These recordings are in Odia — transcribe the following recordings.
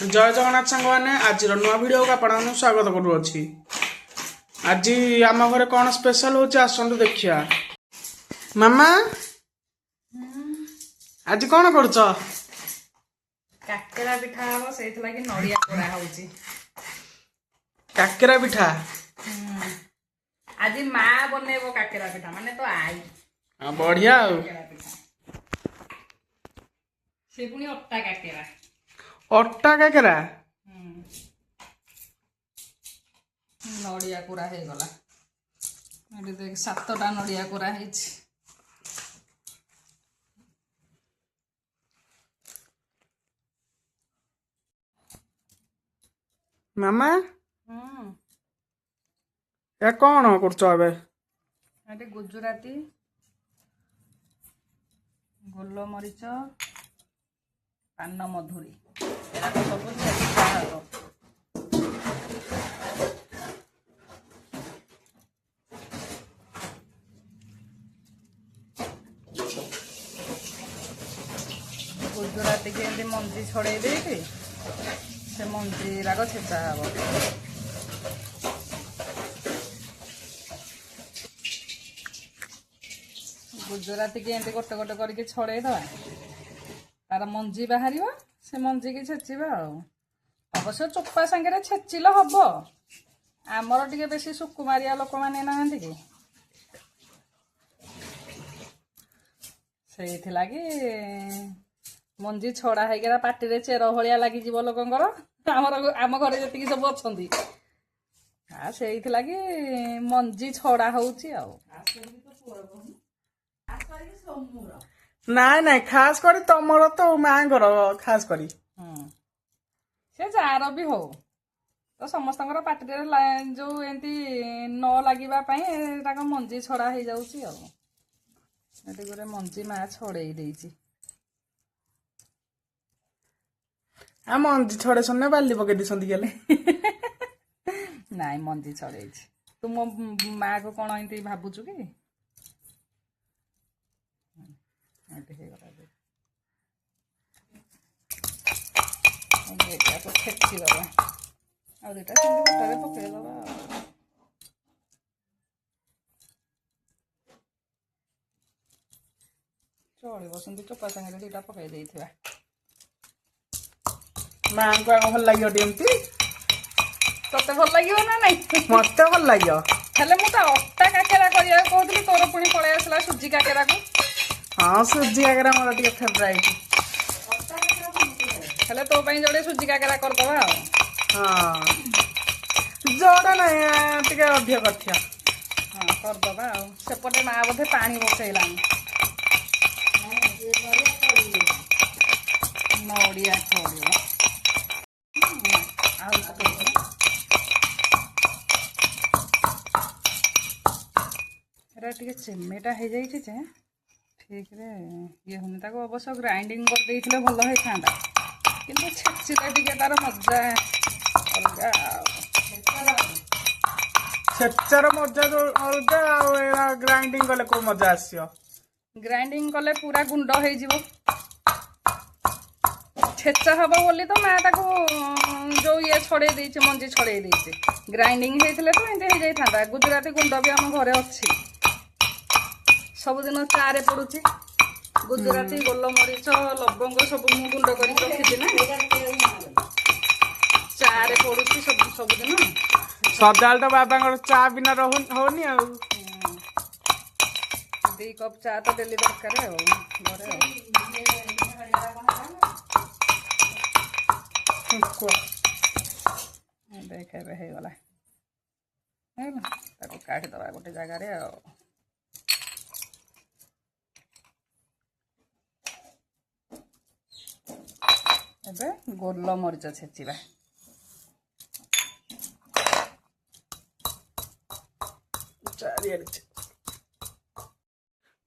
जय जगन्नाथ सांग मैंने आज नुआ वीडियो को आपको स्वागत करुँची। आज आम घर कौन स्पेशल हो आसतु देखिया। मामा आज कौन कर काकेरा पिठा हम से नड़िया कोड़ा होची। काकेरा पिठा आज माँ बनैबो काकेरा पिठा माने तो आई। हाँ बढ़िया से पुणी अट्टा काकेरा अट्टा काकेरा नड़िया कोड़ा हो गला। देख 7टा नड़िया कोड़ा है। मामा या कौन कर गुजराती गोलमरीच पान मधुरी सब गुजराती के मंजी छड़े दे से मंजी राग छेचा हम। गुजराती के एमती गोटे गोटे करके छड़ेदवा तार मंजी बाहर से मंजी की छेचिबा। अवश्य चोपा सांगे छेचिल हम। आमर टे बेसी सुकुमारिया लोक मैंने ना कि से लगी मंजी छड़ा है पार्टी चेर भाया लगी लोकंर आम घर जी सब अच्छा से लगी मंजी छड़ा होची। ना ना खास कर तमर तो माँ घर खास करी से जार भी हो तो समस्त पार्टी जो एमती न लगे मंजी छड़ा हो जाऊँगी। गोटे मंजी माँ छड़े आ मंजी छड़े सुनने बाली पकई दी गले नाई मंजी छड़े तू मो माँ को कौन एमती भावुचु कि छेची दबा आ दुटा गोटे पकई दबा। चलो सेमती चोपा सांगे दुटा पकई देथिबा। माँ को आग भल लगे एमती तते भल लगे ना नहीं मत भल लगे हेले मु अट्टा काकेरा करिया कहली तोर पुणी पळै आसला सुजी काकेरा को। हाँ सुजी काकेरा मोर टे फेवराइट हेले तो पई जोड़े सुजी काकेरा कर दबा। हाँ जोड़ा नहीं टे अधिक करथिया हाँ कर दबा। सेपटे माँ बोधे पानी बसैलानी नड़िया खोलियो टे चेमेटा हो जाए ठीक रे ये होनी अवश्य ग्राइंडिंग कर देइथिले भल होई था किंतु छेचिले टिके तार मजा अलग छेचार मजा जो अलग ग्राइंडिंग कले को मजा आसियो। ग्राइंडिंग कले पूरा गुंड हो जिवो छेचा हम बोली तो माँ जो ये छड़े देइछे मंजी छड़े देइछे ग्राइंडिंग होइथिले तो एंते हो जाई था। गुजराती गुंड भी आम घरे अच्छी सबुदिन चारे पड़ुची गुजराती गोलमरीच लवंग सब मु गुंड कर रखी ना चारे पड़ुची सबुदिन सदाल तो बाबा चा बिना होनी आ 2 कप चा तो डेली दरकार घरे देख गला काटिदबा गोटे जगार गोलमरीच छेचिबा।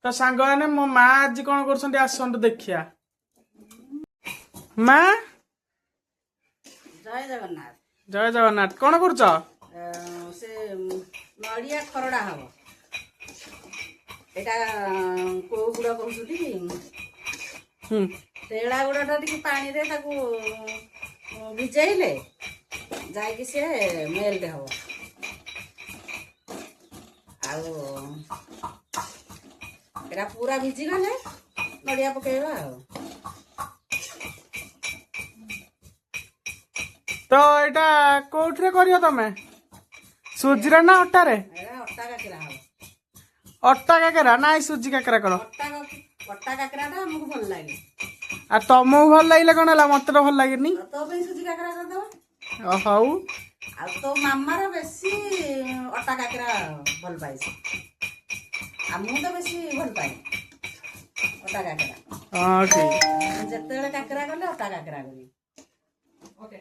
तो सांग मैंने मो माँ आज कौन कर आसतु देखिया। माँ जय जगन्नाथ जय जगन्नाथ कौन कर से नड़िया खरड़ा हम यहाँ कौ गुड़ कहते तेड़ा गुड़ाटा टी पानी रे ଭିଜେଇଲେ ଯାଇକି ସେ ମେଲ୍ଟ ହବ। ଆଉ ଏଟା ପୁରା ଭିଜିଗଲେ ନଡ଼ିଆ ପକେଇବା ଆଉ। ତ ଏଇଟା କୋଉଥିରେ କରିବ ତମେ? ସୁଜିରେ ନା ଅଟାରେ? ଏଟା ଅଟା କାକେରା ହବ। ଅଟା କାକେରା ନାଇଁ ସୁଜି କାକେରା କର। ଅଟା କାକେରାଟା ଆମକୁ ଭଲ ଲାଗେ। ଆଉ ତମକୁ ଭଲ ଲାଗିଲେ କଣ ହେଲା, ମତେ ତ ଭଲ ଲାଗେନି। ଆଉ ତୋ ପାଇଁ ସୁଜି କାକେରା କରିଦବା। ହଉ। ଆଉ ତୋ ମାମାର ବେଶୀ ଅଟା କାକେରା ଭଲ ପାଇଛି, ଆଉ ମୁଁ ତ ବେଶୀ ଭଲ ପାଏ ଅଟା କାକେରା। ହଁ ଠିକ। ଯେତେବେଳେ କାକେରା କଲେ ଅଟା କାକେରା କରିବି। ଓକେ।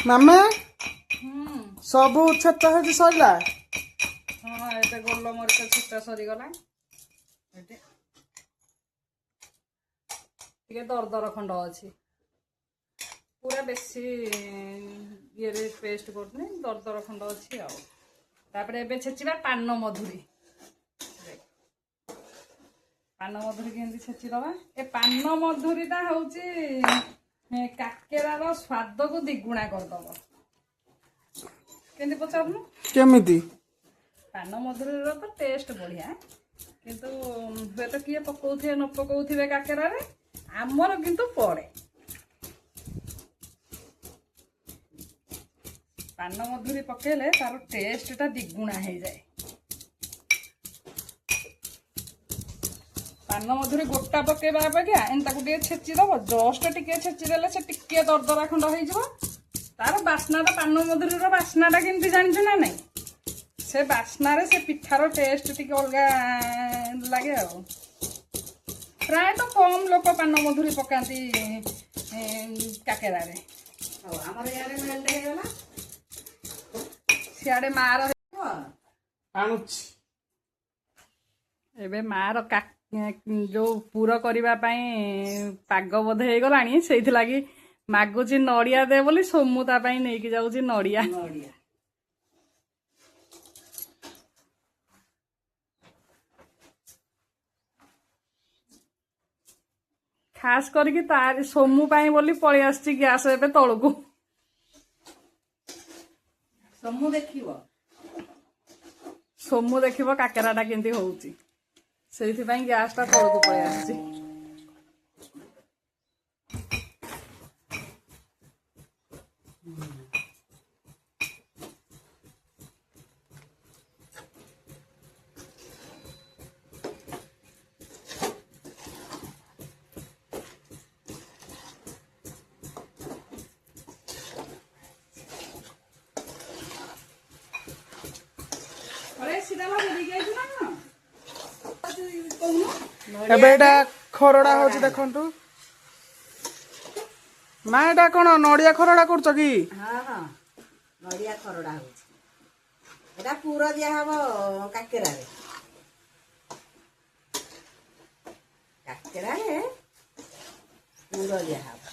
ମାମା ହୁଁ। ସବୁ ଛେଚା ଛେଚି ସରିଲା? ହଁ ଏବେ ଗୋଲମରିଚ ଛେଚା ସରିଗଲା। ଏଠି ଟିକେ ଦରଦର ଖଣ୍ଡ ଅଛି, ପୁରା ବେଶୀ ଇଏରେ ପେଷ୍ଟ କରୁନି, ଦରଦର ଖଣ୍ଡ ଅଛି ଆଉ। ତାପରେ ଏବେ ଛେଚିବା ପାନ ମଧୁରୀ। ପାନ ମଧୁରୀ କେମିତି ଛେଚିଦବା? ଏ ପାନ ମଧୁରୀଟା ହଉଛି କାକେରାର ସ୍ୱାଦକୁ ଦ୍ୱିଗୁଣା କରିଦବ। କେମିତି ପଚାରୁନୁ? କେମିତି? ପାନ ମଧୁରୀର ତ ଟେଷ୍ଟ ବଢିଆ, କିନ୍ତୁ ହୁଏତ କିଏ ପକଉଥିବେ ନ ପକଉଥିବେ କାକେରାରେ, ଆମର କିନ୍ତୁ ପଡେ। ପାନ ମଧୁରୀ ପକେଇଲେ ତାର ଟେଷ୍ଟଟା ଦ୍ୱିଗୁଣା ହେଇଯାଏ। ପାନ ମଧୁରୀ ଗୋଟା ପକେଇବା ଅପେକ୍ଷା ଏମିତି ତାକୁ ଟିକେ ଛେଚିଦବ, ଜଷ୍ଟ ଟିକେ ଛେଚିଦେଲେ ସେ ଟିକେ ଦରଦରା ଖଣ୍ଡ ହେଇଯିବ। ତାର ବାସ୍ନାଟା, ପାନ ମଧୁରୀର ବାସ୍ନାଟା କେମିତି ଜାଣିଛୁ ନା ନାଇଁ? ସେ ବାସ୍ନାରେ ସେ ପିଠାର ଟେଷ୍ଟ ଟିକେ ଅଲଗା ଲାଗେ ଆଉ। ପ୍ରାୟତଃ କମ୍ ଲୋକ ପାନ ମଧୁରୀ ପକାନ୍ତି କାକେରାରେ। ହଉ ଆମର ଇଆଡେ ମେଲ୍ଟ ହେଇଗଲା। ସିଆଡେ ମାର ଆଣୁଛି। ଏବେ ମାର ଯୋଉ ପୁର କରିବା ପାଇଁ ପାଗ ବୋଧେ ହେଇଗଲାଣି, ସେଇଥିଲାଗି ମାଗୁଛି ନଡିଆ ଦେ ବୋଲି। ସୋମୁ ତା ପାଇଁ ନେଇକି ଯାଉଛି ନଡିଆ। ନଡ଼ିଆ ଖାସ କରିକି ତାରି ସୋମୁ ପାଇଁ ବୋଲି ପଳେଇ ଆସିଛି ଗ୍ୟାସ ଏବେ ତଳକୁ। ସମୁ ଦେଖିବ। ସୋମୁ ଦେଖିବ କାକେରାଟା କେମିତି ହଉଛି, ସେଇଥିପାଇଁ ଗ୍ୟାସଟା ତଳକୁ ପଳେଇ ଆସିଛି। ଏବେ ଏଇଟା ଖରଡା ହଉଛି ଦେଖନ୍ତୁ। ମା ଏଇଟା କଣ ନଡିଆ ଖରଡା କରୁଛ କି? ହଁ ହଁ, ନଡ଼ିଆ ଖରଡା ହଉଛି। ଏଟା ପୁର ଦିଆହବ କାକେରାରେ। କାକେରାରେ ପୁର ଦିଆହବ।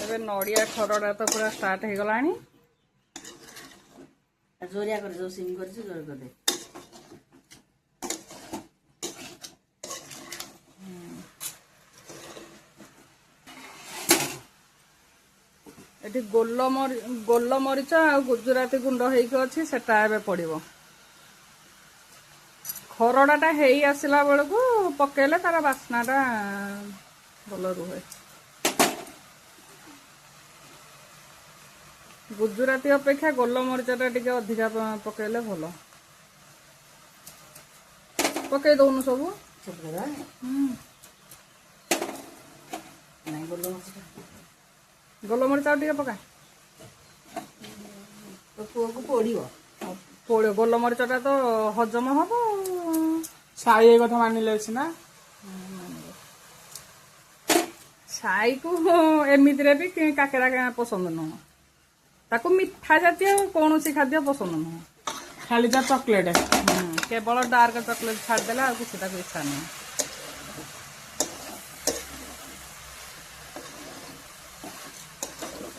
ଏବେ ନଡିଆ ଖରଡା ତ ପୁରା ଷ୍ଟାର୍ଟ ହେଇଗଲାଣି। ଜୋରିଆ କରି, ଯୋଉ ସିମ୍ କରିଛୁ ଜୋର କରିଦେ। ଏଠି ଗୋଲମରିଚ ଆଉ ଗୁଜୁରାତି ଗୁଣ୍ଡ ହେଇକି ଅଛି, ସେଟା ଏବେ ପଡିବ। ଖରଡାଟା ହେଇ ଆସିଲା ବେଳକୁ ପକେଇଲେ ତାର ବାସ୍ନାଟା ଭଲ ରୁହେ। ଗୁଜୁରାତି ଅପେକ୍ଷା ଗୋଲମରିଚଟା ଟିକେ ଅଧିକା ପକେଇଲେ ଭଲ। ପକେଇ ଦଉନୁ ସବୁ। ନାଇଁ ଗୋଲମରିଚ ଆଉ ଟିକେ ପକା। ତୋ ପୁଅକୁ ପୋଡ଼ିବ। ଗୋଲମରିଚଟା ତ ହଜମ ହବ। ସାଇ ଏ କଥା ମାନିଲେ ସିନା। ସାଇକୁ ଏମିତିରେ ବି କାକେରା ପସନ୍ଦ ନୁହଁ, ତାକୁ ମିଠା ଜାତୀୟ କୌଣସି ଖାଦ୍ୟ ପସନ୍ଦ ନୁହଁ। ଖାଲି ଯା ଚକୋଲେଟ। केवल डार्क चॉकलेट छाड़देले आ किसी ताको इच्छा नहीं।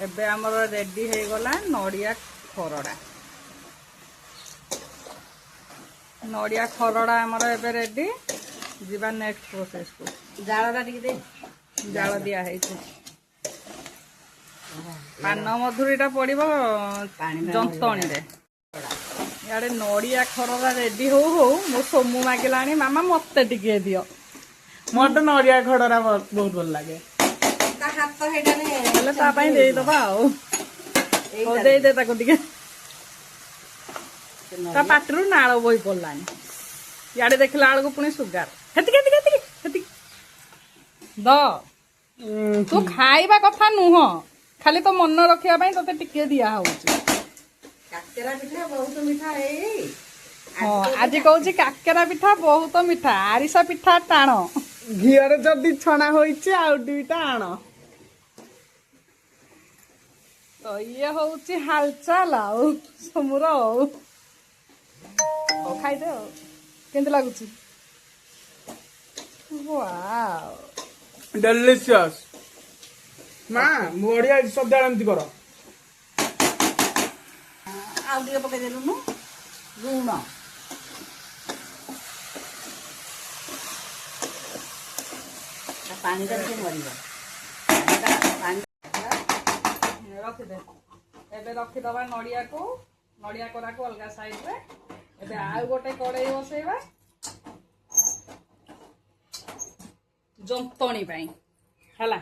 एबे हमर रेडी हो गला नड़िया खरड़ा। नड़िया खरड़ा हमर एबे रेडी। जीवा नेक्स्ट प्रोसेस को जाळटा टिके दे जाल दिया है पान मधुरीटा पड़ो जंतणी रे। इे नड़िया खरड़ा रेडी हो मो सोमू मागिला मामा मत टिके दियो। मत नड़िया खड़रा बहुत भल लगे ता हाथ हेडाने हेले ता पई देई दबा ओ देई दे ताको टिके ता पाटरू नाळ बोई पड़लानी। याडे देखला आलको पुणी सुगार हेतिके हेतिके हेतिके द तू खाइबा कथा नुह खाली तो मन रखिया पई तते टिके दिया होउची। काकेरा पिठा बहुत मीठा है। हाँ आज कहूँ काकेरा पिठा बहुत मीठा आरिसा पिठा टाण घीरे जदि छणा होइचे आउ दुईटा आण। तो ये होउची हालचाल आउ समूर आउ खाइदे आउ केंत लागुची। वाओ डेलिशियस मां बढ़िया सब एमती कर। आउ टिके पके देलुनु लूण पानी टिके मरिबो रखिदे एबे रखिदबा नड़िया को नड़िया कोरा को अलगा साइड रे। एबे आउ गोटे कड़ाई बसैबा जंतणी पाई हला।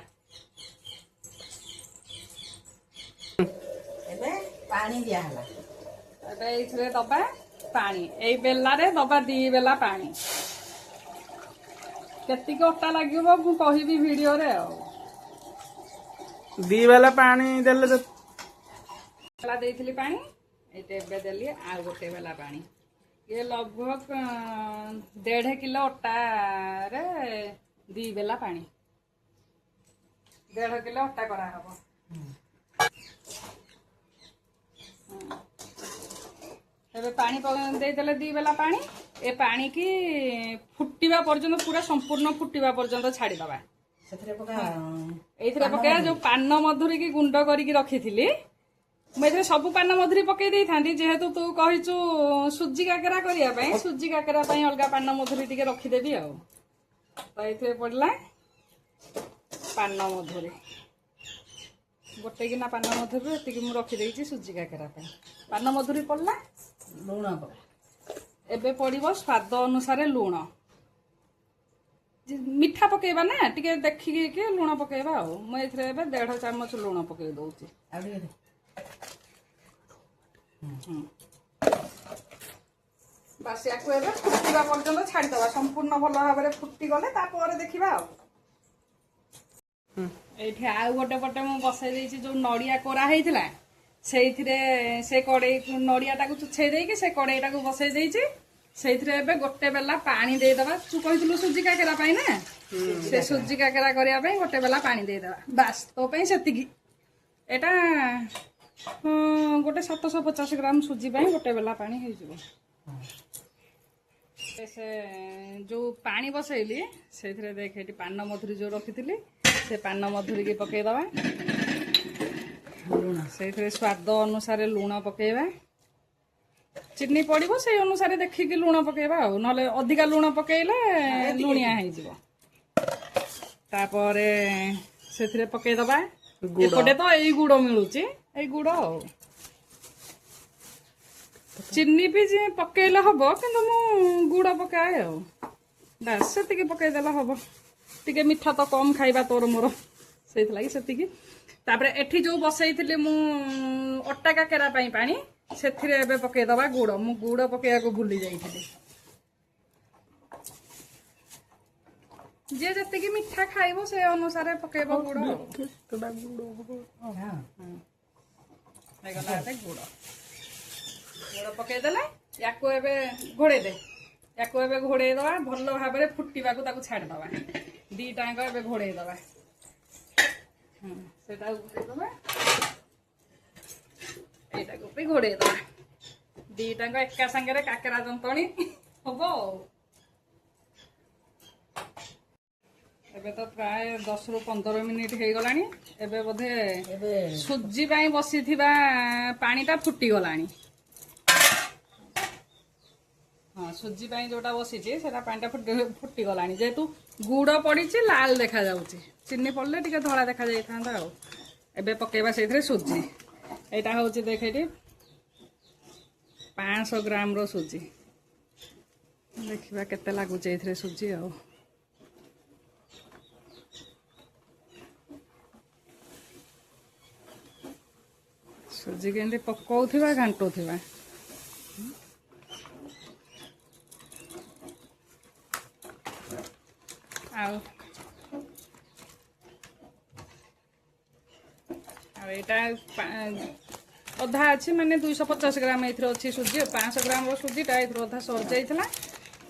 एबे पानी दिया हला एबे एइथरे दबा पानी एई बेला रे दबा 2 बेला पानी। केतिक अटा लागिबो मु कहिबी वीडियो रे आ। 2 बेला पानी देले बेला देइथिली पानी एते एबे देली आ गोटे बेला पानी। ये लगभग 1.5 किलो अटा रे 2 बेला पानी 1.5 किलो अटा करा हबो। एबे पानी देदेले 2 बेला पानी ए पानी की फुटिबा पर्यंत पूरा संपूर्ण फुटिबा पर्यंत छाड़ी दबा। सेथरे पका एइथरे पका जो पान मधुरी की गुंड करिकी रखिथिली मैं सब पान मधुरी पकई दे था जेहेतु तू कहीचु सुजी काकेरा करने सुजी काकेरा अलग पान मधुरी टिके रखीदेवी आ तो ये पड़ला पान मधुरी गोटे किना पान मधुरी ये मुझे रखीदे सुजी काकेरा पान मधुरी पड़ला लुण एबे पड़ो स्वाद अनुसार लुण मिठा पकेबा ना टिके देखिए लुण पकेबा मुझे 1.5 चामच लुण पकई दउची बस या फुटा पर्यटन छाड़ीदबा संपूर्ण भल भाव फुटी गले देखा ये आउ गोटे पटे मुझे बसई जो नड़िया कोरा होता से कड़े नड़िया चुछे देकी से कड़ईटा को बसई देती से गोटे बेला पानी देदेबा तू कही सुजी काकेरा ना से सुजी काकेरा करने गोटे बेला पानी देदेबा बास तो से गोटे 750 ग्राम सुजी गोटे बेला पानी हो से जो पानी बसैली से देख ये पान मधुरी जो रखी से पान मधुरी की पकईदबा से स्वाद अनुसार लुण पकेबा चीनी पड़ो से अनुसार देखिकी लुण पकेबा ना अधिका लुण पकेले लुणिया होपर से पकईदबा एपटे तो यही गुड़ मिलूँ ये गुड़ चीनी भी पकेले हम कि गुड़ पकाए बस से पकईदेला हम टे मीठा तो कम खाइबा तोर मोर से एठी जो बसई थी मु अटा काकेरा पानी से पकईदबा गुड़ मु गुड़ पकईया को भूली जाइए जे जति मीठा खाइब से अनुसार पकेब गुड़ गुड़ गुड़ पकईदेला या घोड़े दे या घोड़े दबा भल भाव फुटा को छाड़दबा दीटाक घोड़े दबा घोड़े दबा दीटाक एका सांगे काकेरा जंतणी ହବ ଆଉ। ଏବେ ତ ପ୍ରାୟ 10 ରୁ 15 ମିନିଟ୍ ହେଇଗଲାଣି। ଏବେ ବୋଧେ ଏବେ ସୁଜି ପାଇଁ ବସିଥିବା ପାଣିଟା ଫୁଟିଗଲାଣି। ହଁ ସୁଜି ପାଇଁ ଯୋଉଟା ବସିଛି ସେଟା ପାଣିଟା ଫୁଟିଗଲାଣି। ଯେହେତୁ ଗୁଡ଼ ପଡ଼ିଛି ଲାଲ ଦେଖାଯାଉଛି, ଚିନି ପଡ଼ିଲେ ଟିକେ ଧଳା ଦେଖାଯାଇଥାନ୍ତା ଆଉ। ଏବେ ପକେଇବା ସେଇଥିରେ ସୁଜି। ଏଇଟା ହେଉଛି ଦେଖ ଏଠି 500 ଗ୍ରାମର ସୁଜି। ଦେଖିବା କେତେ ଲାଗୁଛି ଏଥିରେ ସୁଜି ଆଉ। ସୁଜିକି ଏମିତି ପକଉଥିବା ଘାଣ୍ଟୁଥିବା। ଆଉ ଏଇଟା ଅଧା ଅଛି ମାନେ 250 ଗ୍ରାମ ଏଥିରେ ଅଛି ସୁଜି। 500 ଗ୍ରାମର ସୁଜିଟା ଏଥିରେ ଅଧା ସରିଯାଇଥିଲା,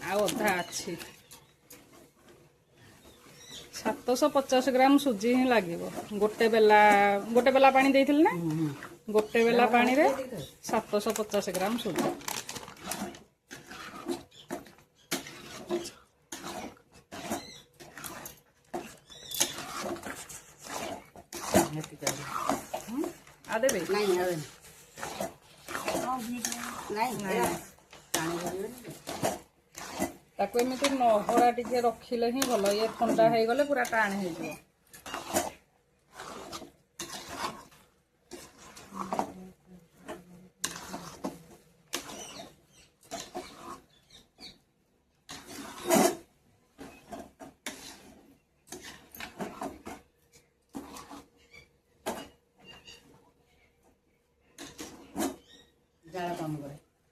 ଆଉ ଅଧା ଅଛି। 750 ଗ୍ରାମ ସୁଜି ହିଁ ଲାଗିବ। ଗୋଟେ ବେଲା ପାଣି ଦେଇଥିଲି ନା, ଗୋଟେ ବେଲା ପାଣିରେ 750 ଗ୍ରାମ ସୁଜି। ଆଉ ଦେବେ ନାଇଁ ନାଇଁ ତାକୁ ଏମିତି ନହଳା ଟିକେ ରଖିଲେ ହିଁ ଭଲ। ଇଏ ଥଣ୍ଡା ହେଇଗଲେ ପୁରା ଟାଣ ହେଇଯିବ।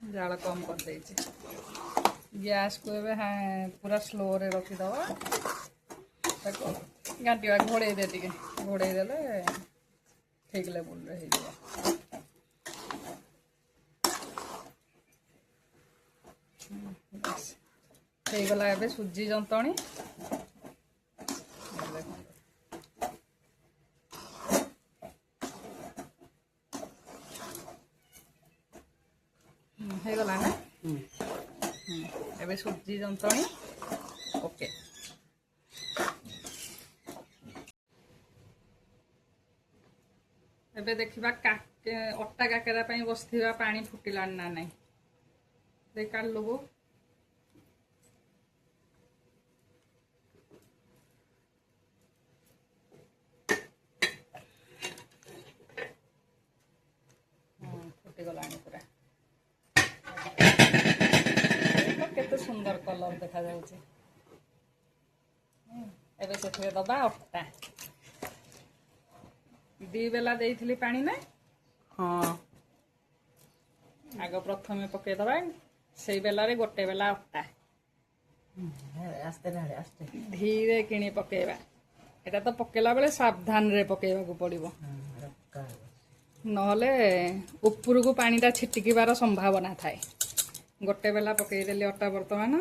ଜାଳ କମ କରିଦେଇଛି। ଗ୍ୟାସକୁ ଏବେ ପୁରା ସ୍ଲୋରେ ରଖିଦେବା। ତାକୁ ଘାଣ୍ଟିବା, ଘୋଡ଼େଇ ଦେ ଟିକେ। ଘୋଡ଼େଇ ଦେଲେ ଠିକ୍ ଲେବୁଲରେ ହେଇଯିବ। ହେଇଗଲା ଏବେ ସୁଜି ଯନ୍ତଣୀ। ହେଇଗଲା ନା? ଏବେ ସୁଜି ଯନ୍ତଣୀ ଓକେ। ଏବେ ଦେଖିବା ଅଟା କାକେରା ପାଇଁ ବସିଥିବା ପାଣି ଫୁଟିଲାଣି ନା ନାଇଁ। ଦେଇ କାଢିଲୁ। ଫୁଟିଗଲାଣି ପୁରା। କେତେ ସୁନ୍ଦର କଲର ଦେଖାଯାଉଛି। ଏବେ ସେଥିରେ ଦବା ଅଟା। 2 ବେଲା ଦେଇଥିଲି ପାଣି ନା। ହଁ ଆଗ ପ୍ରଥମେ ପକେଇଦବା ସେଇ ବେଲାରେ ଗୋଟେ ବେଲା ଅଟା। ଧୀରେ କିଣି ପକେଇବା। ଏଟା ତ ପକେଇଲା ବେଳେ ସାବଧାନରେ ପକେଇବାକୁ ପଡିବ, ନହେଲେ ଉପରକୁ ପାଣିଟା ଛିଟିକିବାର ସମ୍ଭାବନା ଥାଏ। ଗୋଟେ ବେଲା ପକେଇଦେଲି ଅଟା ବର୍ତ୍ତମାନ।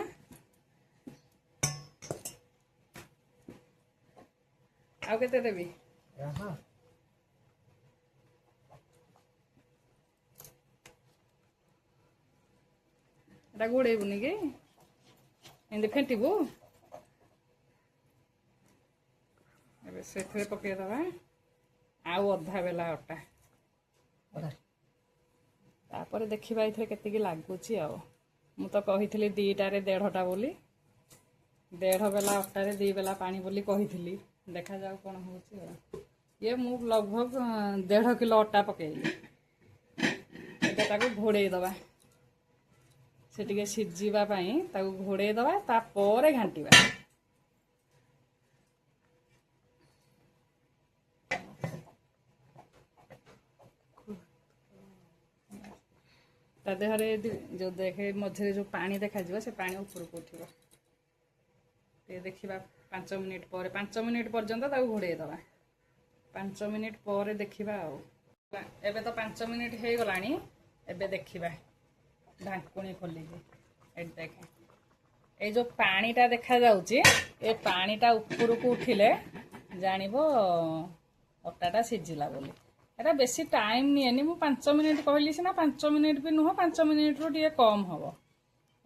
ଆଉ କେତେ ଦେବି? ଏଟା ଘୋड़େଇବୁନି କି? ଏମିତି ଫେଣ୍ଟିବୁ। ଏବେ ସେଥିରେ ପକେଇଦବା ଆଉ ଅଧା ବେଲା ଅଟା। ତାପରେ ଦେଖିବା ଏଥିରେ କେତିକି ଲାଗୁଛି ଆଉ। ମୁଁ ତ କହିଥିଲି 2ଟାରେ 1.5ଟା ବୋଲି। 1.5 ବେଲା ଅଟାରେ 2 ବେଲା ପାଣି ବୋଲି କହିଥିଲି। ଦେଖାଯାଉ କ'ଣ ହେଉଛି ଆଉ। ଇଏ ମୁଁ ଲଗଭଗ 1.5 କିଲୋ ଅଟା ପକେଇଲି। ଏବେ ତାକୁ ଘୋଡ଼େଇ ଦେବା। ସେ ଟିକେ ସିଝିବା ପାଇଁ ତାକୁ ଘୋଡ଼େଇ ଦେବା, ତାପରେ ଘାଣ୍ଟିବା। ତା ଦେହରେ ଯୋଉ ଦେଖେ ମଝିରେ ଯୋଉ ପାଣି ଦେଖାଯିବ ସେ ପାଣି ଉପରକୁ ଉଠିବ। ଟିକେ ଦେଖିବା 5 ମିନିଟ୍ ପରେ, 5 ମିନିଟ୍ ପର୍ଯ୍ୟନ୍ତ ତାକୁ ଘୋଡ଼େଇ ଦେବା। 5 ମିନିଟ୍ ପରେ ଦେଖିବା ଆଉ। ଏବେ ତ 5 ମିନିଟ୍ ହେଇଗଲାଣି। ଏବେ ଦେଖିବା ଢାଙ୍କୁଣୀ ଖୋଲିକି। ଏଠି ଦେଖେ, ଏଇ ଯୋଉ ପାଣିଟା ଦେଖାଯାଉଛି, ଏ ପାଣିଟା ଉପରକୁ ଉଠିଲେ ଜାଣିବ ଅଟାଟା ସିଝିଲା ବୋଲି। ଏଟା ବେଶୀ ଟାଇମ୍ ନିଏନି। ମୁଁ 5 ମିନିଟ୍ କହିଲି ସିନା, 5 ମିନିଟ୍ ବି ନୁହଁ, 5 ମିନିଟ୍ରୁ ଟିକେ କମ୍ ହବ।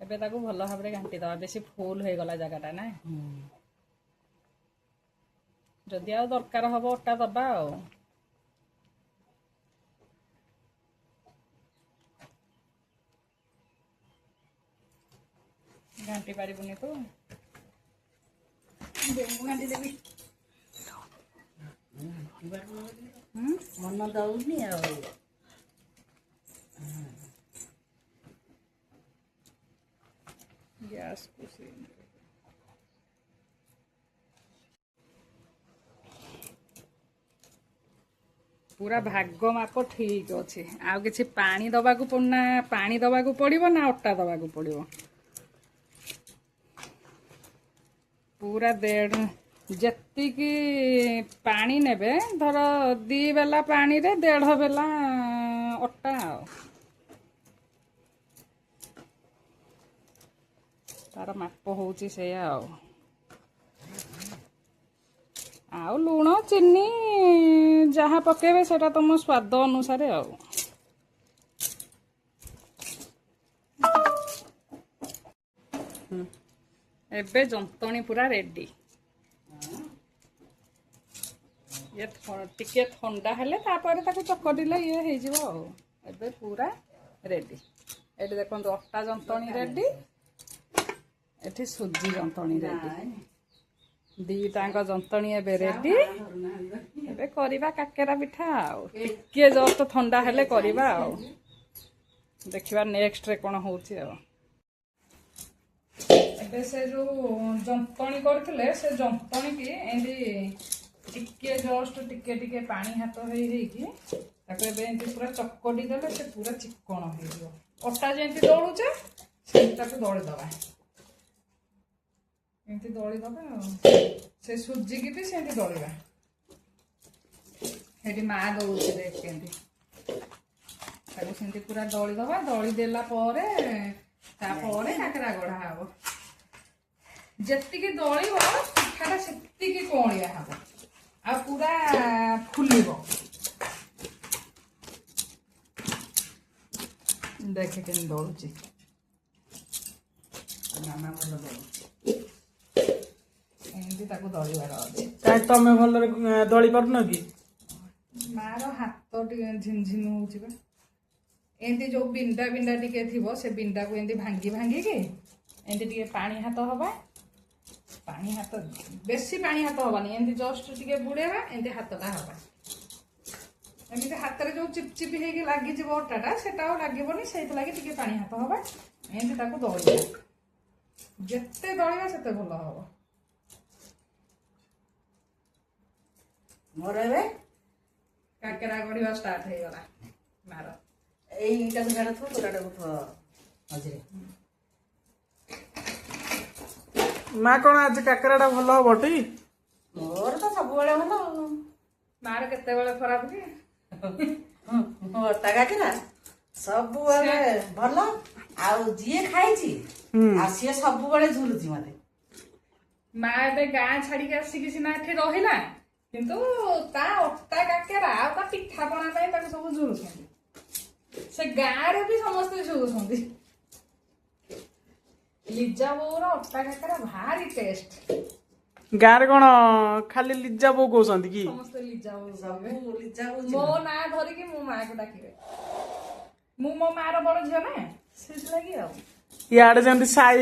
ଏବେ ତାକୁ ଭଲ ଭାବରେ ଘାଣ୍ଟି ଦେବା। ବେଶୀ ଫୁଲ ହେଇଗଲା ଜାଗାଟା ନା। ଯଦି ଆଉ ଦରକାର ହବ ଅଟା ଦବା ଆଉ। ଘାଣ୍ଟି ପାରିବୁନି ତୁ? ଘାଣ୍ଟି ଦେବି। ମନ ଦଉନି ଆଉ। ଗ୍ୟାସ୍ କୁ ପୁରା ଭାଗ ମାପ ଠିକ ଅଛି। ଆଉ କିଛି ପାଣି ଦବାକୁ ପଡୁନା? ପାଣି ଦବାକୁ ପଡିବ ନା ଅଟା ଦବାକୁ ପଡିବ? ପୁରା ଯେତିକି ପାଣି ନେବେ, ଧର 2 ବେଲା ପାଣିରେ 1.5 ବେଲା ଅଟା ଆଉ। ତାର ମାପ ହଉଛି ସେଇଆ ଆଉ। ଆଉ ଲୁଣ ଚିନି ଯାହା ପକେଇବେ ସେଟା ତମ ସ୍ୱାଦ ଅନୁସାରେ ଆଉ। ଏବେ ଯନ୍ତଣୀ ପୁରା ରେଡି। ଟିକେ ଥଣ୍ଡା ହେଲେ ତାପରେ ତାକୁ ଚକଟିଲେ ଇଏ ହେଇଯିବ ଆଉ। ଏବେ ପୁରା ରେଡି। ଏଠି ଦେଖନ୍ତୁ ଅଟା ଯନ୍ତଣୀ ରେଡି, ଏଠି ସୁଜି ଯନ୍ତଣୀ ରେଡି। ଦିଟାଙ୍କ ଯନ୍ତଣୀ ଏବେ ରେଡି। ଏବେ କରିବା କାକେରା ପିଠା ଆଉ। ଟିକେ ଜଷ୍ଟ ଥଣ୍ଡା ହେଲେ କରିବା ଆଉ। ଦେଖିବା ନେକ୍ସଟରେ କଣ ହଉଛି ଆଉ। ଏବେ ସେ ଯୋଉ ଯନ୍ତଣୀ କରିଥିଲେ, ସେ ଯନ୍ତଣୀ କି ଏମିତି ଟିକେ ଜଷ୍ଟ ଟିକେ ପାଣି ହାତ ହେଇକି ତାକୁ ଏବେ ଏମିତି ପୁରା ଚକଟି ଦେଲେ ସେ ପୁରା ଚିକଣ ହେଇଯିବ। ଅଟା ଯେମିତି ଦଳୁଛେ ସେମିତି ତାକୁ ଦଳିଦବା। ଏମିତି ଦଳିଦବା ଆଉ। ସେ ସୁଜିକି ବି ସେମିତି ଦଳିବା। ସେଠି ମା ଦଉଛି ଦେଖ କେମିତି। ତାକୁ ସେମିତି ପୁରା ଦଳିଦବା। ଦଳି ଦେଲା ପରେ ତାପରେ କାକେରା ଗଢା ହବ। ଯେତିକି ଦଳିବ ପିଠାଟା ସେତିକି କଅଁଳିଆ ହବ ଆଉ ପୁରା ଫୁଲିବ। ଦେଖେ କେମିତି ଦଳୁଛି। ମାମା ଭଲ ଦଳୁଛି। ଏମିତି ତାକୁ ଦଳିବାର ଅଛି। କାହିଁ ତମେ ଭଲରେ ଦଳି ପାରୁନ କି? ମାର ହାତ ଟିକେ ଝିମଝିମ ହଉଛି ବା। ଏମିତି ଯୋଉ ବିଣ୍ଡା ବିଣ୍ଡା ଟିକେ ଥିବ, ସେ ବିଣ୍ଡାକୁ ଏମିତି ଭାଙ୍ଗିକି ଏମିତି ଟିକେ ପାଣି ହାତ ହବା। ପାଣି ହାତ ବେଶୀ ପାଣି ହାତ ହବାନି, ଏମିତି ଜଷ୍ଟ ଟିକେ ବୁଡେଇବା, ଏମିତି ହାତଟା ହବା। ଏମିତି ହାତରେ ଯୋଉ ଚିପଚିପି ହେଇକି ଲାଗିଯିବ ଅଟାଟା, ସେଟା ଆଉ ଲାଗିବନି। ସେଇଥିଲାଗି ଟିକେ ପାଣି ହାତ ହବା। ଏମିତି ତାକୁ ଦଳିବା। ଯେତେ ଦଳିବା ସେତେ ଭଲ ହବ। ମୋର ଏବେ କାକେରା ଗଢିବା ଷ୍ଟାର୍ଟ ହେଇଗଲା ମାର। ଏଇଟାକୁ ଗାଡ ଥୁଅ, ଗୋଟାଟାକୁ ଥୁଅ ମଝିରେ। ମା କଣ ଆଜି କାକେରାଟା ଭଲ ହବ ଟି? ମୋର ତ ସବୁବେଳେ ଭଲ। ମାର କେତେବେଳେ ଖରାପ କି? ଅଟା କାକେରା ସବୁବେଳେ ଭଲ। ଆଉ ଯିଏ ଖାଇଛି ଆଉ ସିଏ ସବୁବେଳେ ଝୁରୁଛି ମତେ। ମା ଏବେ ଗାଁ ଛାଡିକି ଆସିକି ସିନା ଏଠି ରହିଲା, କିନ୍ତୁ ତା ଅଟା କାକେରା ଆଉ ତା ପିଠାପଣା ପାଇଁ ତାକୁ ସବୁ ଝୁରୁଛନ୍ତି। ସେ ଗାଁରେ ବି ସମସ୍ତେ ଝୁରୁଛନ୍ତି। ଲିଜା ବୋଉର ଅଟା କାକେରା ଭାରି ଟେଷ୍ଟ। ଗାଁରେ କଣ ଖାଲି ଲିଜା ବୋଉ କହୁଛନ୍ତି କି? ସମସ୍ତେ ଲିଜା ବୋଉ ସବୁ ଲିଜା ବୋଉ ମୋ ନାଁ ଧରିକି ମୋ ମାକୁ ଡାକିବେ। ମୁଁ ମୋ ମାର ବଡ ଝିଅ ନା, ସେଥିଲାଗି ଆଉ। ଇଆଡେ ଯେମିତି ସାଇ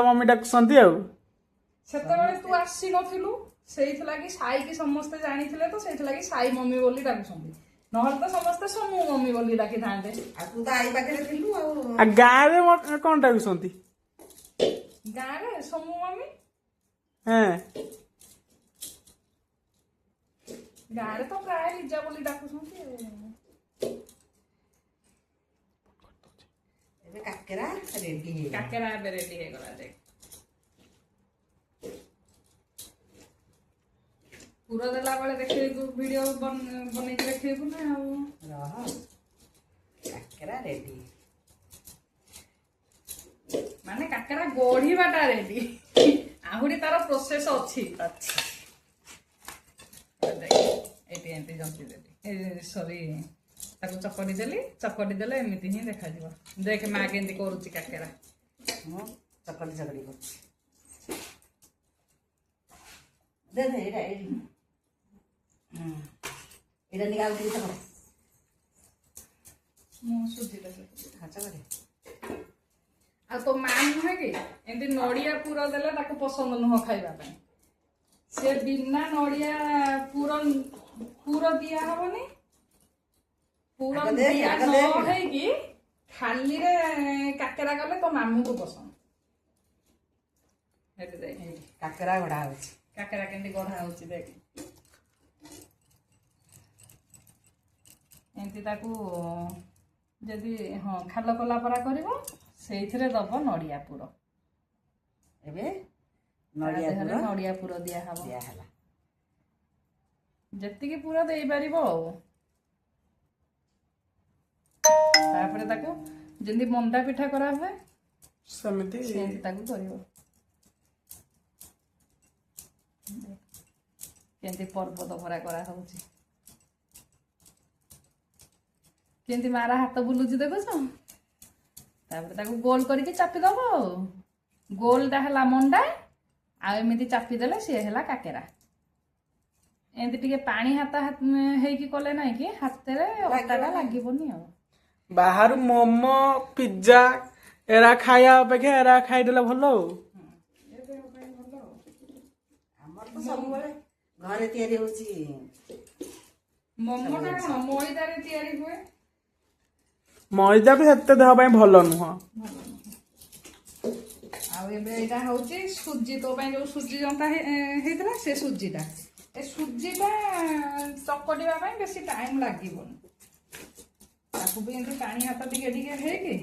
ମମି ଡାକୁଛନ୍ତି ଆଉ। ସେତେବେଳେ ତୁ ଆସିନଥିଲୁ, ସେଇଥିଲାଗି ସାଇକି ସମସ୍ତେ ଜାଣିଥିଲେ ତ, ସେଇଥିଲାଗି ସାଇ ମମି ବୋଲି ଡାକୁଛନ୍ତି। ନହେଲେ ତ ସମସ୍ତେ ସମୁ ମମି ବୋଲି ଡାକିଥାନ୍ତେ। ଆଉ ତୁ ତ ଆଇ ପାଖରେ ଥିଲୁ ଆଉ। ଗାଁରେ କଣ ଡାକୁଛନ୍ତି? ଗାଁରେ ସମୁ ମମି। ହଁ, ଗାଁରେ ତ ପ୍ରାୟ ଲିଜା ବୋଲି ଡାକୁଛନ୍ତି ଆଉ। ଏବେ କାକେରା ରେଡି ହେଇଗଲା। କାକେରା ଏବେ ରେଡି ହେଇଗଲା ଦେଖ। ପୁର ଦେଲା ବେଳେ ଦେଖେଇବୁ, ଭିଡିଓ ବନେଇକି ଦେଖେଇବୁ ନା ଆଉ। ରହ, କାକେରା ରେଡି। ମାନେ କାକେରା ଗଢିବାଟା ରେଡି, ଆହୁରି ତାର ପ୍ରୋସେସ ଅଛି। ଏଇଠି ଏମିତି ଜନ୍ତି ଦେଲି, ସରି ତାକୁ ଚକଟି ଦେଲି। ଚକଟି ଦେଲେ ଏମିତି ହିଁ ଦେଖାଯିବ। ଦେଖ ମା କେମିତି କରୁଛି କାକେରା। ମୁଁ ଚକଟି କରୁଛି। ଦେ ଏଇଟା ଏଇଠି ଏଇଟା ନିକା ଆଉ ଟିକେ ଚକଟ। ମୁଁ ସୁଜିଟା ଚକଟେ। ଆଉ ତୋ ମା ନୁହେଁ କି ଏମିତି ନଡିଆ ପୁର ଦେଲେ ତାକୁ ପସନ୍ଦ ନୁହଁ ଖାଇବା ପାଇଁ। ସେ ବିନା ନଡିଆ ପୁର ଦିଆ ହବନି। ପୁର ଦିଆ ନ ହେଇକି ଖାଲିରେ କାକେରା କଲେ ତୋ ମାମୁଁକୁ ପସନ୍ଦ। କାକେରା ଗଢା ହଉଛି। କାକେରା କେମିତି ଗଢା ହଉଛି ଦେଖ। ଏମିତି ତାକୁ ଯଦି ହଁ ଖାଲ କଲା ପରା କରିବ, ସେଇଥିରେ ଦବ ନଡିଆ ପୁର। ଏବେ ନଡିଆ ପୁର ଦିଆହବ। ଯେତିକି ପୁର ଦେଇପାରିବ ଆଉ। ତାପରେ ତାକୁ ଯେମିତି ମଣ୍ଡା ପିଠା କରା ହୁଏ ସେମିତି ତାକୁ କରିବ। କେମିତି ପର୍ବତ ଭରା କରାହଉଛି, କେମିତି ମାର ହାତ ବୁଲୁଛି ଦେଖୁଛ। ତାପରେ ତାକୁ ଗୋଲ କରିକି ଚାପିଦବ ଆଉ। ଗୋଲଟା ହେଲା ମଣ୍ଡା, ଆଉ ଏମିତି ଚାପିଦେଲେ ସିଏ ହେଲା କାକେରା। ଏମିତି ଟିକେ ପାଣି ହାତ ହେଇକି କଲେ ନାଇଁ କି ହାତରେ ଅଟାଟା ଲାଗିବନି ଆଉ। ବାହାରୁ ମୋମୋ ପିଜ୍ଜା ଏରା ଖାଇବା ଅପେକ୍ଷା ଏରା ଖାଇଦେଲେ ଭଲ ଆଉ। ଆମର ତ ସବୁବେଳେ ଘରେ ତିଆରି ହଉଛି। ମୋମୋଟା କଣ ମଇଦାରେ ତିଆରି ହୁଏ। ମଇଦା ବି ସେତେ ଦେହ ପାଇଁ ଭଲ ନୁହଁ। ଆଉ ଏବେ ଏଇଟା ହଉଛି ସୁଜି। ତୋ ପାଇଁ ଯୋଉ ସୁଜି ଜନ୍ତା ହେଇଥିଲା ସେ ସୁଜିଟା। ଏ ସୁଜିଟା ଚକଟିବା ପାଇଁ ବେଶୀ ଟାଇମ୍ ଲାଗିବନି। ତାକୁ ବି ଏମିତି ପାଣି ହାତ ଟିକେ ଟିକେ ହେଇକି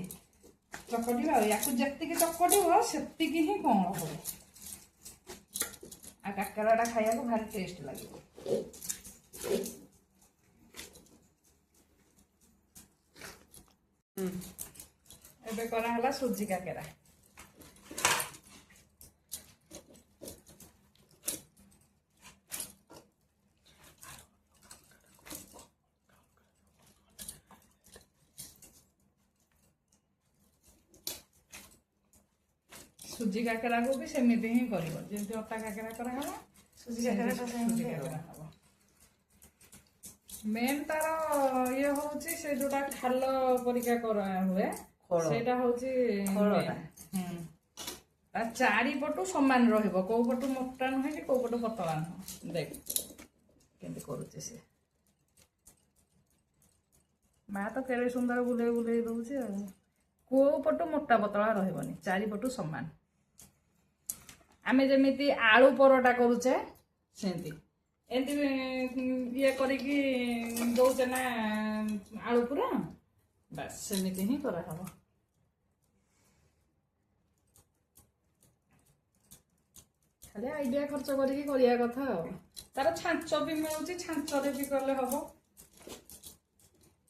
ଚକଟିବା। ଆଉ ୟାକୁ ଯେତିକି ଚକଟିବ ସେତିକି ହିଁ କଣ ହବ। ଆଉ କାକେରାଟା ଖାଇବାକୁ ଭାରି ଟେଷ୍ଟ ଲାଗିବ। ଏବେ କରାହେଲା ସୁଜି କାକେରା। ସୁଜି କାକେରାକୁ ବି ସେମିତି ହିଁ କରିବ, ଯେମିତି ଅଟା କାକେରା କରାହେଲା ସୁଜି କାକେରା ହବ। ମେନ୍ ତାର ଇଏ ହଉଛି ସେ ଯୋଉଟା ଖାଲ ପରିକା କରା ହୁଏ ସେଇଟା ହଉଛି ତା ଚାରିପଟୁ ସମାନ ରହିବ, କୋଉ ପଟୁ ମୋଟା ନୁହେଁ କି କୋଉ ପଟୁ ପତଳା ନୁହଁ। ଦେଖ କେମିତି କରୁଛି ସେ। ମା ତ କେଡ଼େ ସୁନ୍ଦର ବୁଲେଇ ବୁଲେଇ ଦଉଛି ଆଉ। କୋଉ ପଟୁ ମୋଟା ପତଳା ରହିବନି, ଚାରିପଟୁ ସମାନ। ଆମେ ଯେମିତି ଆଳୁ ପରଟା କରୁଛେ ସେମିତି ଏମିତି ଇଏ କରିକି ଦଉଛେ ନା ଆଳୁ ପୁର, ବାସ୍ ସେମିତି ହିଁ କରାହବ। ଖାଲି ଆଇଡିଆ ଖର୍ଚ୍ଚ କରିକି କରିବା କଥା ଆଉ। ତାର ଛାଞ୍ଚ ବି ମିଳୁଛି, ଛାଞ୍ଚରେ ବି କଲେ ହବ।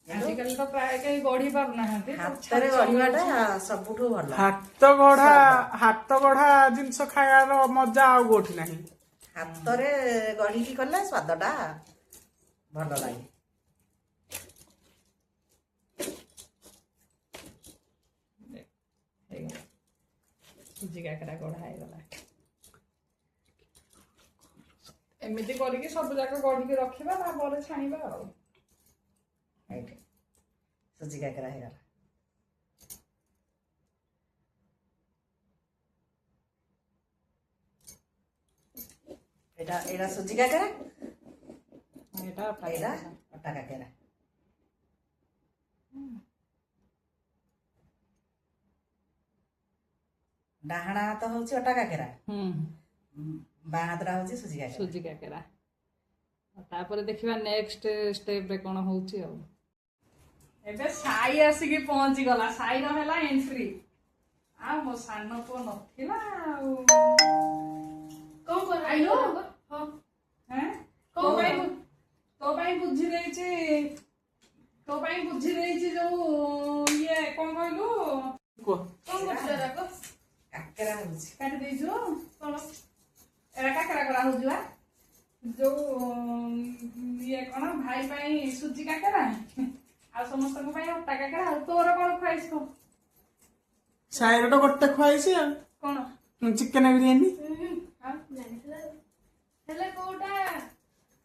ଆଜିକାଲି ତ ପ୍ରାୟ କେହି ଗଢି ପାରୁନାହାନ୍ତି। ହାତରେ ଗଢିବାଟା ସବୁଠୁ ଭଲ। ହାତ ଗଢା ଜିନିଷ ଖାଇବାର ମଜା ଆଉ କୋଉଠି ନାହିଁ। ହାତରେ ଗଢିକି କଲେ ସ୍ୱାଦଟା ଭଲ ଲାଗେ। ସୁଜି କାକେରା ଗଢା ହେଇଗଲା। ଏମିତି କରିକି ସବୁ ଯାକ ଗଢିକି ରଖିବା, ତାପରେ ଛାଣିବା ଆଉ। ସୁଜି କାକେରା ହେଇଗଲା। ଏଇଟା ସୁଜି କାକେରା, ଏଇଟା ଅଟା କାକେରା। ଡାହାଣ ହାତ ହଉଛି ଅଟା କାକେରା, ବାଁ ହାତଟା ହଉଛି ସୁଜି କାକେରା। ତାପରେ ଦେଖିବା ନେକ୍ସଟ ଷ୍ଟେପରେ କଣ ହଉଛି ଆଉ। ଏବେ ସାଇ ଆସିକି ପହଞ୍ଚିଗଲା। ସାଇର ହେଲା ଏଣ୍ଟ୍ରି। ଆଉ ମୋ ସାନ ପୁଅ ନଥିଲା ଆଉ। କଣ କରିବ? ତୋ ପାଇଁ ବୁଝି ଦେଇଛି ଯୋଉ ଇଏ କଣ କହିଲୁ କାକେରା ହଉଛି। କାଟି ଦେଇଛୁ କଣ ଏରା କାକେରା କରା ହଉଛି ବା। ଯୋଉ ଇଏ କଣ ଭାଇ ପାଇଁ ସୁଜି କାକେରା ଆଉ ସମସ୍ତଙ୍କ ପାଇଁ ଅଟା କାକେରା। ଆଉ ତୋର କଣ ଖୁଆଇଛୁ? ସାଇର ତ ଗୋଟେ ଖୁଆଇଛି ଆଉ କଣ ଚିକେନ ବିରିୟାନୀ। ହେଲେ କୋଉଟା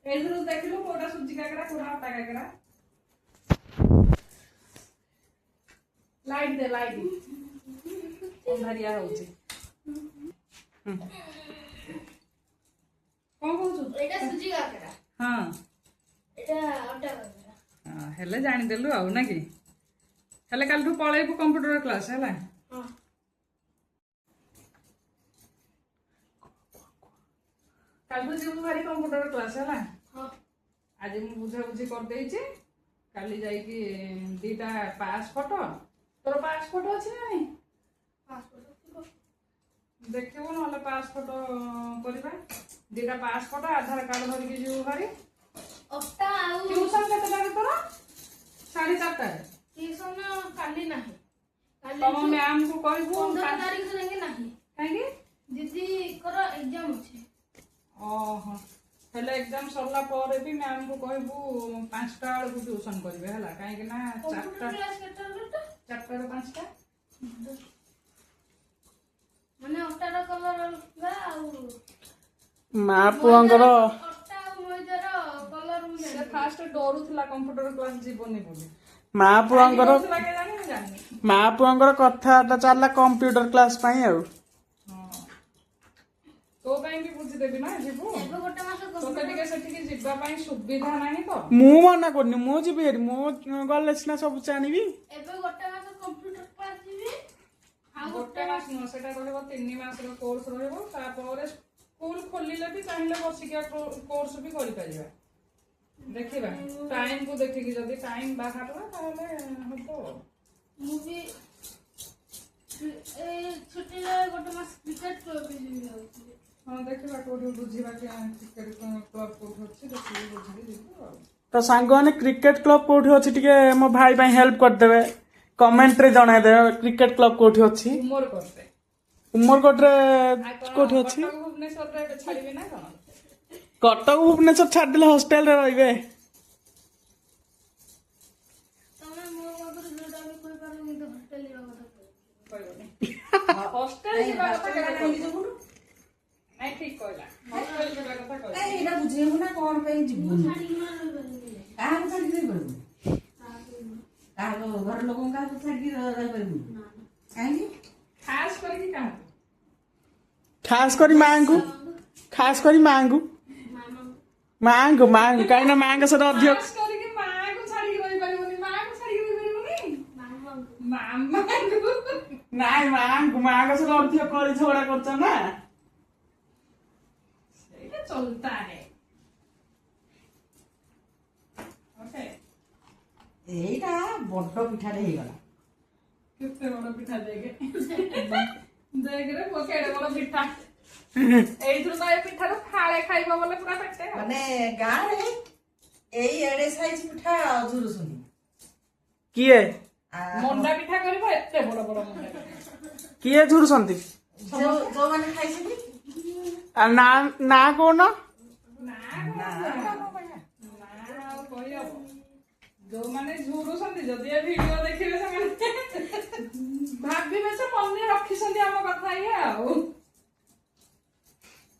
ଏଇଥିରୁ ଦେଖିଲୁ କୋଉଟା ସୁଜି କାକରା କୋଉଟା ଅଟା କାକରା। ଲାଇଟ୍ ଦେ ଲାଇଟ୍ ଅନ୍ଧାରିଆ ହଉଛି। କଣ କହୁଛୁ? ଏଇଟା ସୁଜି କାକରା, ହଁ ଏଇଟା ଅଟା କାକରା। ହଁ, ହେଲେ ଜାଣିଦେଲୁ ଆଉ ନା କି? ହେଲେ କାଲିଠୁ ପଳେଇବୁ କମ୍ପ୍ୟୁଟର କ୍ଲାସ ହେଲା। ହଁ କାଲିଠୁ ଯିବୁ ଭାରି କମ୍ପ୍ୟୁଟର କ୍ଲାସ ହେଲା। ହଁ ଆଜି ମୁଁ ବୁଝାବୁଝି କରିଦେଇଛି। କାଲି ଯାଇକି ଦିଟା ପାସ୍ ଫଟୋ, ତୋର ପାସ୍ ଫଟୋ ଅଛି ନା ନାଇଁ? ଦେଖିବୁ ନହେଲେ ପାସ୍ ଫଟୋ କରିବା। ଦିଟା ପାସ୍ ଫଟୋ ଆଧାର କାର୍ଡ ଧରିକି ଯିବୁ ଭାରି। ଅଟା ଆଉ ଟ୍ୟୁସନ କେତେଟାରେ ତୋର? 4:30ଟାରେ। ଟିଉସନ କାଲି ନାହିଁ, କାଲି ତମ ମ୍ୟାମ କୁ କହିବୁ 15 ତାରିଖ ଯାକେ ନାହିଁ। କାହିଁକି? ଦିଦିଙ୍କର ଏକ୍ଜାମ ଅଛି। ଓହୋ, ହେଲେ ଏକ୍ଜାମ ସରିଲା ପରେ ବି ମ୍ୟାମ କୁ କହିବୁ 5ଟା ବେଳକୁ ଟ୍ୟୁସନ କରିବେ ହେଲା। କାହିଁକି ନା କମ୍ପ୍ୟୁଟର କ୍ଲାସ କେତେଟାରୁ କେତେ? 4ଟାରୁ 5ଟା। ମାନେ ଅଟାର କଲର ଅଲଗା ଆଉ ମା ପୁଅଙ୍କର ଅଟା ଆଉ ମଇଦାର କଲର ମୁଁ ସେ ଜାଣିନି। ଫାଷ୍ଟ ଡରୁଥିଲା କମ୍ପ୍ୟୁଟର କ୍ଲାସ ଯିବନି ବୋଲି। ମା ପୁଅଙ୍କର ଡରୁଥିଲା କେଜାଣି ମୁଁ ଜାଣିନି। ମା ପୁଅଙ୍କର କଥାବାର୍ତ୍ତା ଚାଲିଲା କମ୍ପ୍ୟୁଟର କ୍ଲାସ ପାଇଁ ଆଉ। ହଁ, ତୋ ପାଇଁ ବି ବୁଝିଦେବି ନା ଯିବୁ। ଏବେ ଗୋଟେ ମାସ ତୋତେ କମ୍ପ୍ୟୁଟର ଟିକେ ସେଠିକି ଯିବା ପାଇଁ ସୁବିଧା ନାହିଁ ତ। ମୁଁ ମନା କରୁନି, ମୁଁ ଯିବି ହେରି, ମୁଁ ଗଲେ ସିନା ସବୁ ଜାଣିବି। ଏବେ ଗୋଟେ ମାସ କମ୍ପ୍ୟୁଟର କ୍ଲାସ ଯିବି ଆଉ ଗୋଟେ ମାସ ନୁହଁ, ସେଟା ରହିବ 3 ମାସର କୋର୍ସ ରହିବ। ତାପରେ ସ୍କୁଲ ଖୋଲିଲେ ବି ଚାହିଁଲେ ବର୍ଷିକିଆ କୋର୍ସ ବି କରିପାରିବା। ଦେଖିବା ଟାଇମ କୁ ଦେଖିକି, ଯଦି ଟାଇମ ବାହାରିଲା ତାହେଲେ ହବ। ମୁଁ ବି ଏଇ ଛୁଟିରେ ଗୋଟେ ମାସ କ୍ରିକେଟ କ୍ଲବ ଯିବି ଭାବୁଥିଲି। ହଁ, ଦେଖିବା କୋଉଠି ବୁଝିବା କି କ୍ରିକେଟ କ୍ଲବ କୋଉଠି ଅଛି, ଦେଖିକି ବୁଝିକି ଯିବୁ ଆଉ। ତ ସାଙ୍ଗମାନେ କ୍ରିକେଟ କ୍ଲବ କୋଉଠି ଅଛି ଟିକେ ମୋ ଭାଇ ପାଇଁ ହେଲ୍ପ କରିଦେବେ, କମେଣ୍ଟରେ ଜଣାଇଦେବେ କ୍ରିକେଟ କ୍ଲବ କୋଉଠି ଅଛି। ମୋର କରିଦେ। ଉମରକୋଟରେ ଆଉ କଣ କୋଉଠି ଅଛି? କଟକ ଭୁବନେଶ୍ୱରରେ ଏବେ ଛାଡ଼ିବି ନା କଣ? କଟକ ଭୁବନେଶ୍ୱର ଛାଡ଼ିଦେଲେ ହଷ୍ଟେଲରେ ରହିବେ। ତମେ ମୋ ପାଖରେ ଯୋଉଟା ବି କହିପାରିବ କିନ୍ତୁ ହଷ୍ଟେଲ ଯିବା କଥା କହିବନି। ହଷ୍ଟେଲ ଯିବା କଥା କହିବ। ନାଇଁ ଠିକ କହିଲା, ହଷ୍ଟେଲ ଯିବା କଥା କହିବ। ଏଇଟା ବୁଝେଇବୁ ନା କଣ ପାଇଁ ଯିବୁନି? ଛାଡ଼ିକିନା ରହିପାରିବିନି। କାହାକୁ ଛାଡିକି ରହିପାରିବୁ? କାହାକୁ କାହାକୁ ଘର ଲୋକଙ୍କୁ କାହାକୁ ଛାଡିକି ରହିପାରିବୁ? ନା। କାହିଁକି? ଖାସ କରିକି କାହାକୁ? ଖାସ କରି ମାଙ୍କୁ, ଖାସ କରି ମାଙ୍କୁ, ମାମା ମାଙ୍କୁ କାହିଁକି ନା ମାଙ୍କ ସହିତ ଅଧିକ। ଖାସ କରିକି ମାଆକୁ ଛାଡିକି ରହିପାରିବନି। ମାଆକୁ ଛାଡିକି ରହିପାରିବନି। ମାମା ମାମାକୁ ନାଇଁ ମାଙ୍କ ସହିତ ଅଧିକ କଳି ଝଗଡା କରୁଛ ନା। ସେଇଟା ଚଲତା है। ଓକେ, ଏଇଟା ବଡ ପିଠାଟେ ହେଇଗଲା। କେତେ ବଡ ପିଠା ଦେଖେ। ଦେଖରେ କେଡେ ବଡ ପିଠା। ଏଇଥିରୁ ତ ଏ ପିଠାରୁ ଫାଳେ ଖାଇବ ବୋଲେ ପୁରା ପେଟେ ଆଉ। ମାନେ ଗାଁରେ ଏଇ ଏଡେ ସାଇଜ ପିଠା ଝୁରୁଛନ୍ତି। କିଏ ମଣ୍ଡା ପିଠା କରିବ, ଏତେ ବଡ ବଡ ମଣ୍ଡା ପିଠା। କିଏ ଝୁରୁଛନ୍ତି? ଯୋଉମାନେ ଖାଇଛନ୍ତି ନା ନା କହୁନ। ନା ନା ଆଉ କହିହବ। ଯୋଉମାନେ ଝୁରୁଛନ୍ତି, ଯଦି ଏ ଭିଡିଓ ଦେଖିବେ ସେମାନେ ଭାବିବେ ସେ ମନେ ରଖିଛନ୍ତି ଆମ କଥା ଇଏ ଆଉ।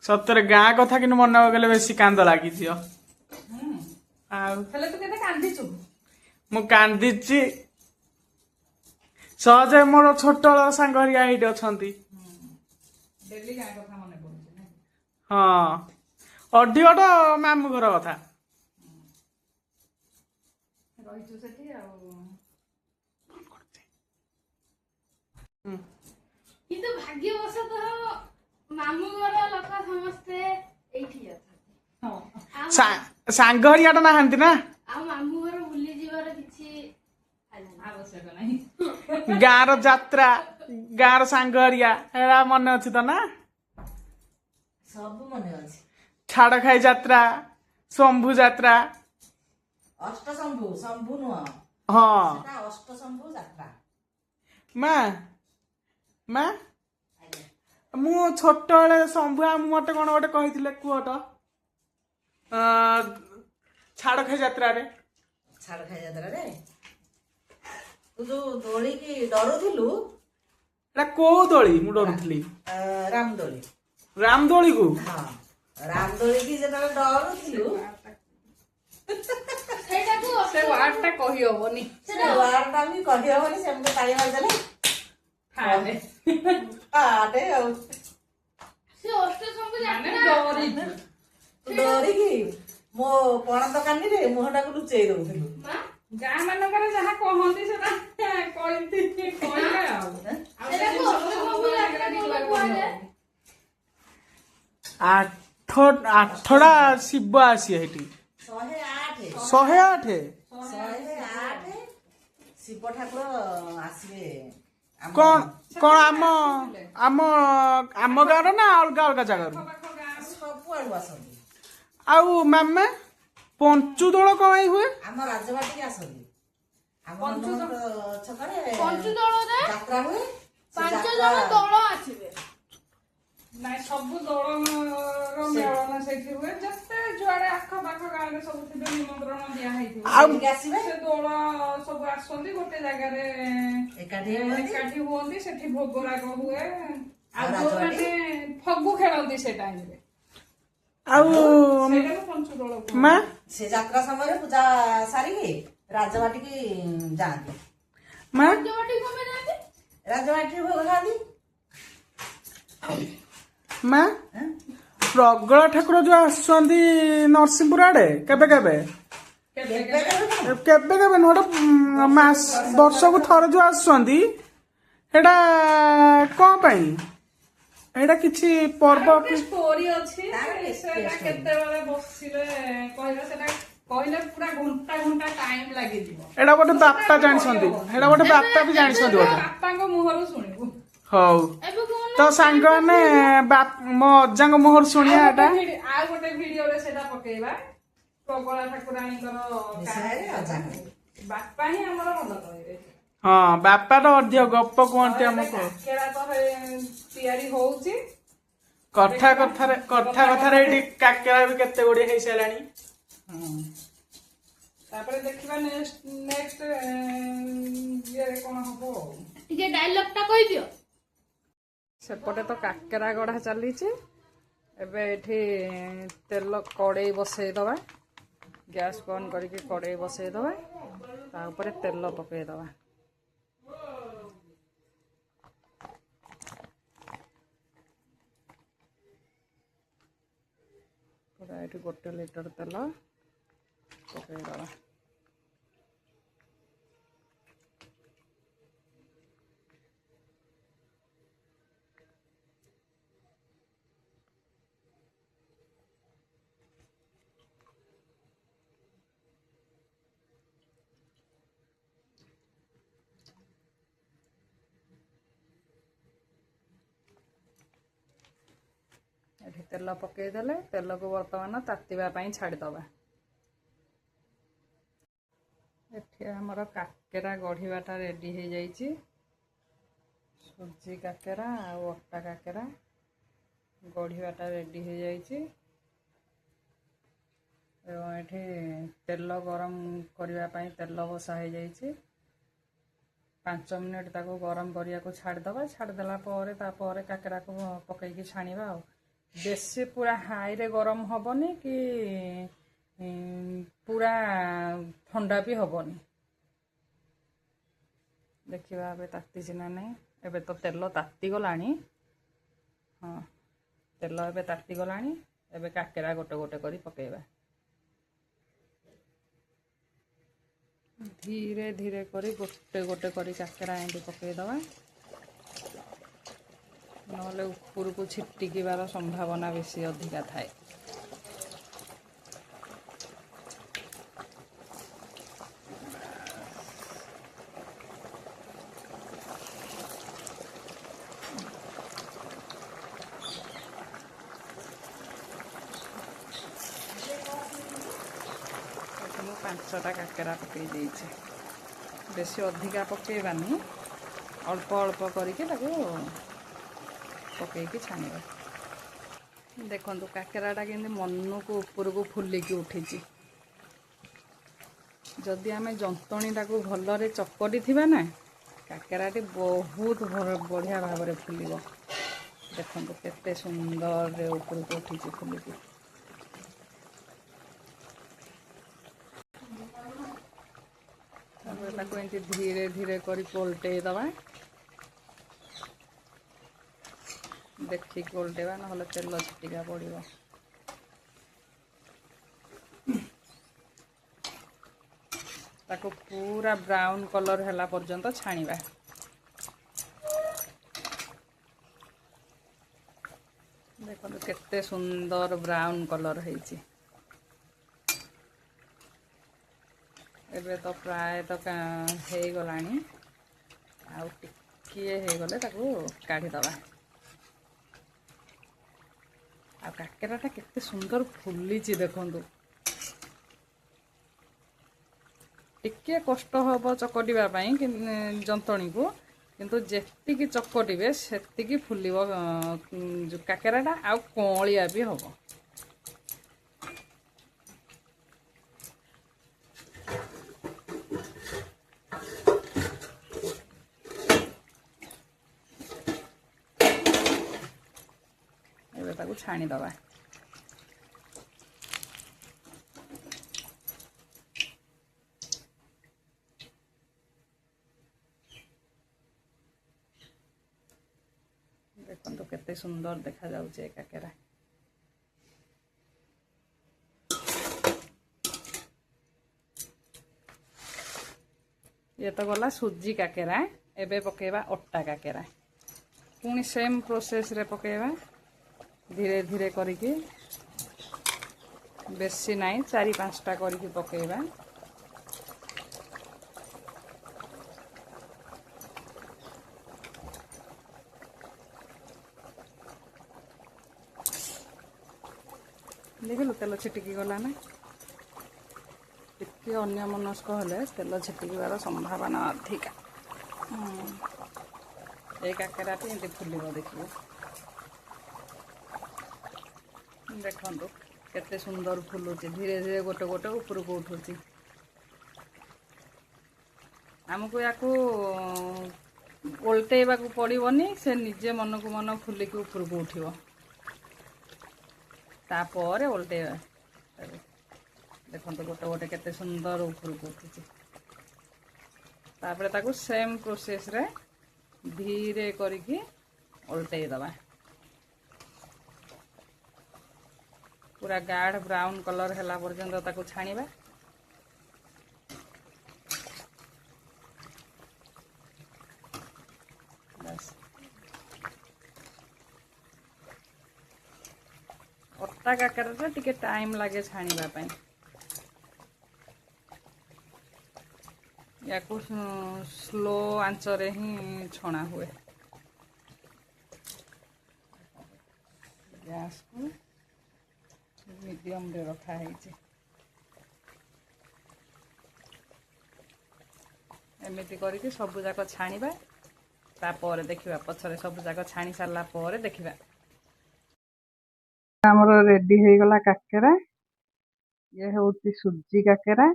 ସତରେ ଗାଁ କଥା କିନ୍ତୁ ମନେ ପକେଇଲେ ବେଶୀ କାନ୍ଦ ଲାଗିଯିବ। ଆଉ ହେଲେ ତୁ କେତେ କାନ୍ଦିଛୁ? ମୁଁ କାନ୍ଦିଛି। ସହଜେ ମୋର ଛୋଟ ସାଙ୍ଗ ହେରିକା ଏଇଠି ଅଛନ୍ତି। ଡେଲି ଗାଁ କଥା ମନେ ପଡୁଛି ନା? ହଁ, ଅଧିକ ତ ମାମୁଁ ଘର କଥା। ରହିଛୁ ସେଠି ଆଉ। କିନ୍ତୁ ଭାଗ୍ୟବଶତଃ ମାମୁଁ ଘର ଲୋକ ସମସ୍ତେ ଏଇଠି ଅଛନ୍ତି। ହଁ, ଆଉ ସାଙ୍ଗ ହେରିକା ତ ନାହାନ୍ତି ନା। ଆଉ ମାମୁଁ ଘର ବୁଲି ଯିବାର କିଛି ଆବଶ୍ୟକ ନାହିଁ। ଗାଁର ଯାତ୍ରା, ଗାଁର ସାଙ୍ଗ ହେରିକା ହେରା ମନେ ଅଛି ତ ନା? ସବୁ ମନେ ଅଛି। ଛାଡଖାଇ ଯାତ୍ରା, ଶମ୍ଭୁ ଯାତ୍ରା। ଅଷ୍ଟଶମ୍ଭୁ, ଶମ୍ଭୁ ନୁହଁ, ହଁ ସେଟା ଅଷ୍ଟଶମ୍ଭୁ ଯାତ୍ରା। ମା ମା ଆଜ୍ଞା। ମୁଁ ଛୋଟବେଳେ ଶମ୍ଭୁ ମତେ କଣ ଗୋଟେ କହିଥିଲେ କୁହ ତ? ଛାଡଖାଇ ଯାତ୍ରାରେ। ଛାଡଖାଇ ଯାତ୍ରାରେ ତୁ ଯୋଉ ଦୋଳିକି ଡରୁଥିଲୁ, ଏଟା କୋଉ ଦୋଳି ମୁଁ ଡରୁଥିଲି ରାମଦୋଳି। ରାମଦୋଳି କୁ ହଁ ରାମଦୋଳି କି ଯେତେବେଳେ ଡରୁଥିଲୁ ସେଇଟାକୁ ସେ ୱାର୍ଡ ଟା କହି ହବନି। ୱାର୍ଡଟା ବି କହିହବନି, ସେମିତି ତାଳି ମାରିଦେଲେ ଥାନେ ଆଟେ ଆଉ ସେ ଅଷ୍ଟସମ୍ଭୁ ମାନେ ଯାତ୍ରା ଡରିକି ଡରିକି ମୋ ପଣତ କାନିରେ ମୁହଁଟାକୁ ଲୁଚେଇ ଦଉଥିଲୁ। ମା ଗାଁ ମାନଙ୍କରେ ଯାହା କହନ୍ତି ସେଟା କହିଲେ ଆଉ ସେଇଟାକୁ ଅଷ୍ଟସମ୍ଭୁ ଯାତ୍ରା କଣ କୁହାଯାଏ? ଆଠଟା ଶିବ ଆସିବେ ସେଠି 108 108 108 ଶିବ ଠାକୁର ଆସିବେ। ଆମ କଣ କଣ ଆମ ଆମ ଆମ ଗାଁର ନା ଅଲଗା ଅଲଗା ଜାଗାରୁ? ସବୁଆଡୁ ଆସନ୍ତି। ଆଉ ମାମା ପଞ୍ଚୁଦୋଳ କଣ ପାଇଁ ହୁଏ? ଆମ ରାଜବାଟିକି ଆସନ୍ତି। ଆମ ହନୁମନ୍ତ ଛକରେ ପଞ୍ଚୁଦୋଳରେ ଯାତ୍ରା ହୁଏ। ସେ 5 ଯାତ୍ରା ଜଣ ଦଳ ଆସିବେ। ନାଇଁ ସବୁ ଦଳର ମେଳନ ସେଇଠି ହୁଏ। ଯେତେ ଯୁଆଡେ ଆଖପାଖ ଗାଁରେ ସବୁ ଥିବେ ନିମନ୍ତ୍ରଣ ଦିଆ ହେଇଥିବ। ସେଇଠିକି ଆସିବେ, ସେ ଦୋଳ ସବୁ ଆସନ୍ତି ଗୋଟେ ଜାଗାରେ ଏକାଠି ହୁଅନ୍ତି। ସେଠି ଭୋଗରାଗ ହୁଏ। ଆଉ ଯୋଉମାନେ ଫଗୁ ଖେଳନ୍ତି ସେ ଟାଇମରେ ଆଉ ସେଇଟାକୁ ପଞ୍ଚୁଦୋଳ କୁହନ୍ତି। ମା ସେ ଯାତ୍ରା ସମୟରେ ପୂଜା ସାରିକି ରାଜବାଟିକି ଯାଆନ୍ତି। ମା ଯୋଉଠି କମେ ଯାଆନ୍ତି ରାଜବାଟିରେ ଭୋଗ ଖାଆନ୍ତି। ମା ପ୍ରଗଳ ଠାକୁର ଯୋଉ ଆସୁଛନ୍ତି ନରସିଂହପୁର ଆଡେ କେବେ କେବେ କେବେ କେବେ କେବେ କେବେ କେବେ ନୁହଁ ମାସ ବର୍ଷକୁ ଥରେ ଯୋଉ ଆସୁଛନ୍ତି ସେଟା କଣ ପାଇଁ? ଏଇଟା କିଛି ପର୍ବ ଷ୍ଟୋରି ଅଛି। ତାର କିଛି ସେଟା story। କେତେବେଳେ ବସିଲେ କହିଲେ ସେଟା କହିଲେ ପୁରା ଘଣ୍ଟା ଘଣ୍ଟା ଟାଇମ ଲାଗିଯିବ। ଏଇଟା ଗୋଟେ ବାପା ଜାଣିଛନ୍ତି, ସେଇଟା ଗୋଟେ ବାପା ବି ଜାଣିଛନ୍ତି ଗୋଟେ। ବାପାଙ୍କ ମୁହଁରୁ ଶୁଣିବୁ। ହଉ ଏବେ କଣ ତ ସାଙ୍ଗମାନେ ମୋ ଅଜାଙ୍କ ମୁହଁରୁ ଶୁଣିବା ଏଟା। ଆଉ ଗୋଟେ ଭିଡିଓରେ ସେଟା ପକେଇବା ପ୍ରଗଳା ଠାକୁରାଣୀଙ୍କର ବିଷୟରେ ଅଜାଙ୍କ। ବାପା ହିଁ ଆମର ଭଲ କହିବେ। ହଁ ବାପା ତ ଅଧିକ ଗପ କୁହନ୍ତି ଆମକୁ। କାକେରା ତ ତିଆରି ହଉଛି। କଥା କଥାରେ ଏଇଠି କାକେରା ବି କେତେ ଗୁଡିଏ ହେଇସାରିଲାଣି। ତାପରେ ଦେଖିବା ନେକ୍ସଟ ଇଏରେ କଣ ହବ ଆଉ। ଟିକେ ଡାଇଲଗ ଟା କହିଦିଅ। ସେପଟେ ତ କାକେରା ଗଢା ଚାଲିଛି। ଏବେ ଏଠି ତେଲ କଡ଼େଇ ବସେଇଦବା। ଗ୍ୟାସ୍ ବନ୍ଦ କରିକି କଡ଼େଇ ବସେଇଦବା। ତା ଉପରେ ତେଲ ପକେଇଦବା। ପୁରା ଏଠି 1 ଲିଟର ତେଲ ପକେଇଦବା। ଏଠି ତେଲ ପକେଇଦେଲେ ତେଲକୁ ବର୍ତ୍ତମାନ ତାତିବା ପାଇଁ ଛାଡ଼ିଦବା। ଏଠି ଆମର କାକେରା ଗଢ଼ିବାଟା ରେଡ଼ି ହେଇଯାଇଛି। ସୁଜି କାକେରା ଆଉ ଅଟା କାକେରା ଗଢ଼ିବାଟା ରେଡ଼ି ହେଇଯାଇଛି। ଏବଂ ଏଠି ତେଲ ଗରମ କରିବା ପାଇଁ ତେଲ ବସା ହେଇଯାଇଛି। 5 ମିନିଟ୍ ତାକୁ ଗରମ କରିବାକୁ ଛାଡ଼ିଦେବା। ଛାଡ଼ିଦେଲା ପରେ ତାପରେ କାକେରାକୁ ପକେଇକି ଛାଣିବା ଆଉ। ବେଶୀ ପୁରା ହାଇରେ ଗରମ ହବନି କି ପୁରା ଥଣ୍ଡା ବି ହବନି। ଦେଖିବା ଏବେ ତାତିଛି ନା ନାହିଁ। ଏବେ ତ ତେଲ ତାତିଗଲାଣି। ହଁ ତେଲ ଏବେ ତାତିଗଲାଣି। ଏବେ କାକେରା ଗୋଟେ ଗୋଟେ କରି ପକେଇବା। ଧୀରେ ଧୀରେ କରି ଗୋଟେ ଗୋଟେ କରି କାକେରା ଏମିତି ପକେଇଦବା। ନହେଲେ ଉପରକୁ ଛିଟିକିବାର ସମ୍ଭାବନା ବେଶୀ ଅଧିକା ଥାଏ। ମୁଁ 5ଟା କାକେରା ପକେଇ ଦେଇଛି। ବେଶୀ ଅଧିକା ପକେଇବାନି, ଅଳ୍ପ ଅଳ୍ପ କରିକି ତାକୁ ପକେଇକି ଛାଣିବା। ଦେଖନ୍ତୁ କାକେରାଟା କେମିତି ମନକୁ ଉପରକୁ ଫୁଲିକି ଉଠିଛି। ଯଦି ଆମେ ଯନ୍ତଣୀଟାକୁ ଭଲରେ ଚକଟି ଥିବା ନା କାକେରାଟି ବହୁତ ବଢ଼ିଆ ଭାବରେ ଫୁଲିବ। ଦେଖନ୍ତୁ କେତେ ସୁନ୍ଦରରେ ଉପରକୁ ଉଠିଛି ଫୁଲିକି। ତାପରେ ତାକୁ ଏମିତି ଧୀରେ ଧୀରେ କରି ଓଲଟେଇ ଦେବା। ଦେଖିକି ଓଲଟେଇବା, ନହେଲେ ତେଲ ଛିଟିକା ପଡ଼ିବ। ତାକୁ ପୁରା ବ୍ରାଉନ୍ କଲର୍ ହେଲା ପର୍ଯ୍ୟନ୍ତ ଛାଣିବା। ଦେଖନ୍ତୁ କେତେ ସୁନ୍ଦର ବ୍ରାଉନ୍ କଲର୍ ହେଇଛି। ଏବେ ତ ପ୍ରାୟତଃ ହେଇଗଲାଣି, ଆଉ ଟିକିଏ ହେଇଗଲେ ତାକୁ କାଢ଼ିଦେବା। ଆଉ କାକେରାଟା କେତେ ସୁନ୍ଦର ଫୁଲିଛି ଦେଖନ୍ତୁ। ଟିକିଏ କଷ୍ଟ ହେବ ଚକଟିବା ପାଇଁ ଯନ୍ତଣୀକୁ, କିନ୍ତୁ ଯେତିକି ଚକଟିବେ ସେତିକି ଫୁଲିବ କାକେରାଟା, ଆଉ କଅଁଳିଆ ବି ହେବ। ଏବେ ତାକୁ ଛାଣିଦେବା। ଦେଖନ୍ତୁ କେତେ ସୁନ୍ଦର ଦେଖାଯାଉଛି ଏ କାକେରା। ଇଏ ତ ଗଲା ସୁଜି କାକେରା। ଏବେ ପକେଇବା ଅଟା କାକେରା। ପୁଣି ସେମ୍ ପ୍ରୋସେସରେ ପକେଇବା, ଧୀରେ ଧୀରେ କରିକି, ବେଶୀ ନାହିଁ, 4-5ଟା କରିକି ପକେଇବା। ଦେଖିଲୁ ତେଲ ଛିଟିକି ଗଲା ନା? ଟିକେ ଅନ୍ୟମନସ୍କ ହେଲେ ତେଲ ଛିଟିକିବାର ସମ୍ଭାବନା ଅଧିକା। ଏଇ କାକେରାଟି ଏମିତି ଫୁଲିବ ଦେଖିବ। ଦେଖନ୍ତୁ କେତେ ସୁନ୍ଦର ଫୁଲୁଛି, ଧୀରେ ଧୀରେ ଗୋଟେ ଗୋଟେ ଉପରକୁ ଉଠୁଛି। ଆମକୁ ୟାକୁ ଓଲଟେଇବାକୁ ପଡ଼ିବନି, ସେ ନିଜେ ମନକୁ ମନ ଫୁଲିକି ଉପରକୁ ଉଠିବ। ତାପରେ ଓଲଟେଇବା। ଦେଖନ୍ତୁ ଗୋଟେ ଗୋଟେ କେତେ ସୁନ୍ଦର ଉପରକୁ ଉଠୁଛି। ତାପରେ ତାକୁ ସେମ୍ ପ୍ରୋସେସରେ ଧୀରେ କରିକି ଓଲଟେଇ ଦେବା। ପୁରା ଗାଢ଼ ବ୍ରାଉନ୍ କଲର୍ ହେଲା ପର୍ଯ୍ୟନ୍ତ ତାକୁ ଛାଣିବା। ବାସ୍। ଅଟା କାକେରାଟା ଟିକେ ଟାଇମ୍ ଲାଗେ ଛାଣିବା ପାଇଁ। ୟାକୁ ସ୍ଲୋ ଆଞ୍ଚରେ ହିଁ ଛଣା ହୁଏ। ଗ୍ୟାସକୁ ମିଡ଼ିୟମରେ ରଖା ହେଇଛି। ଏମିତି କରିକି ସବୁ ଯାକ ଛାଣିବା, ତାପରେ ଦେଖିବା ପଛରେ ସବୁ ଯାକ ଛାଣି ସାରିଲା ପରେ ଦେଖିବା। ଆମର ରେଡି ହେଇଗଲା କାକେରା। ଇଏ ହେଉଛି ସୁଜି କାକେରା।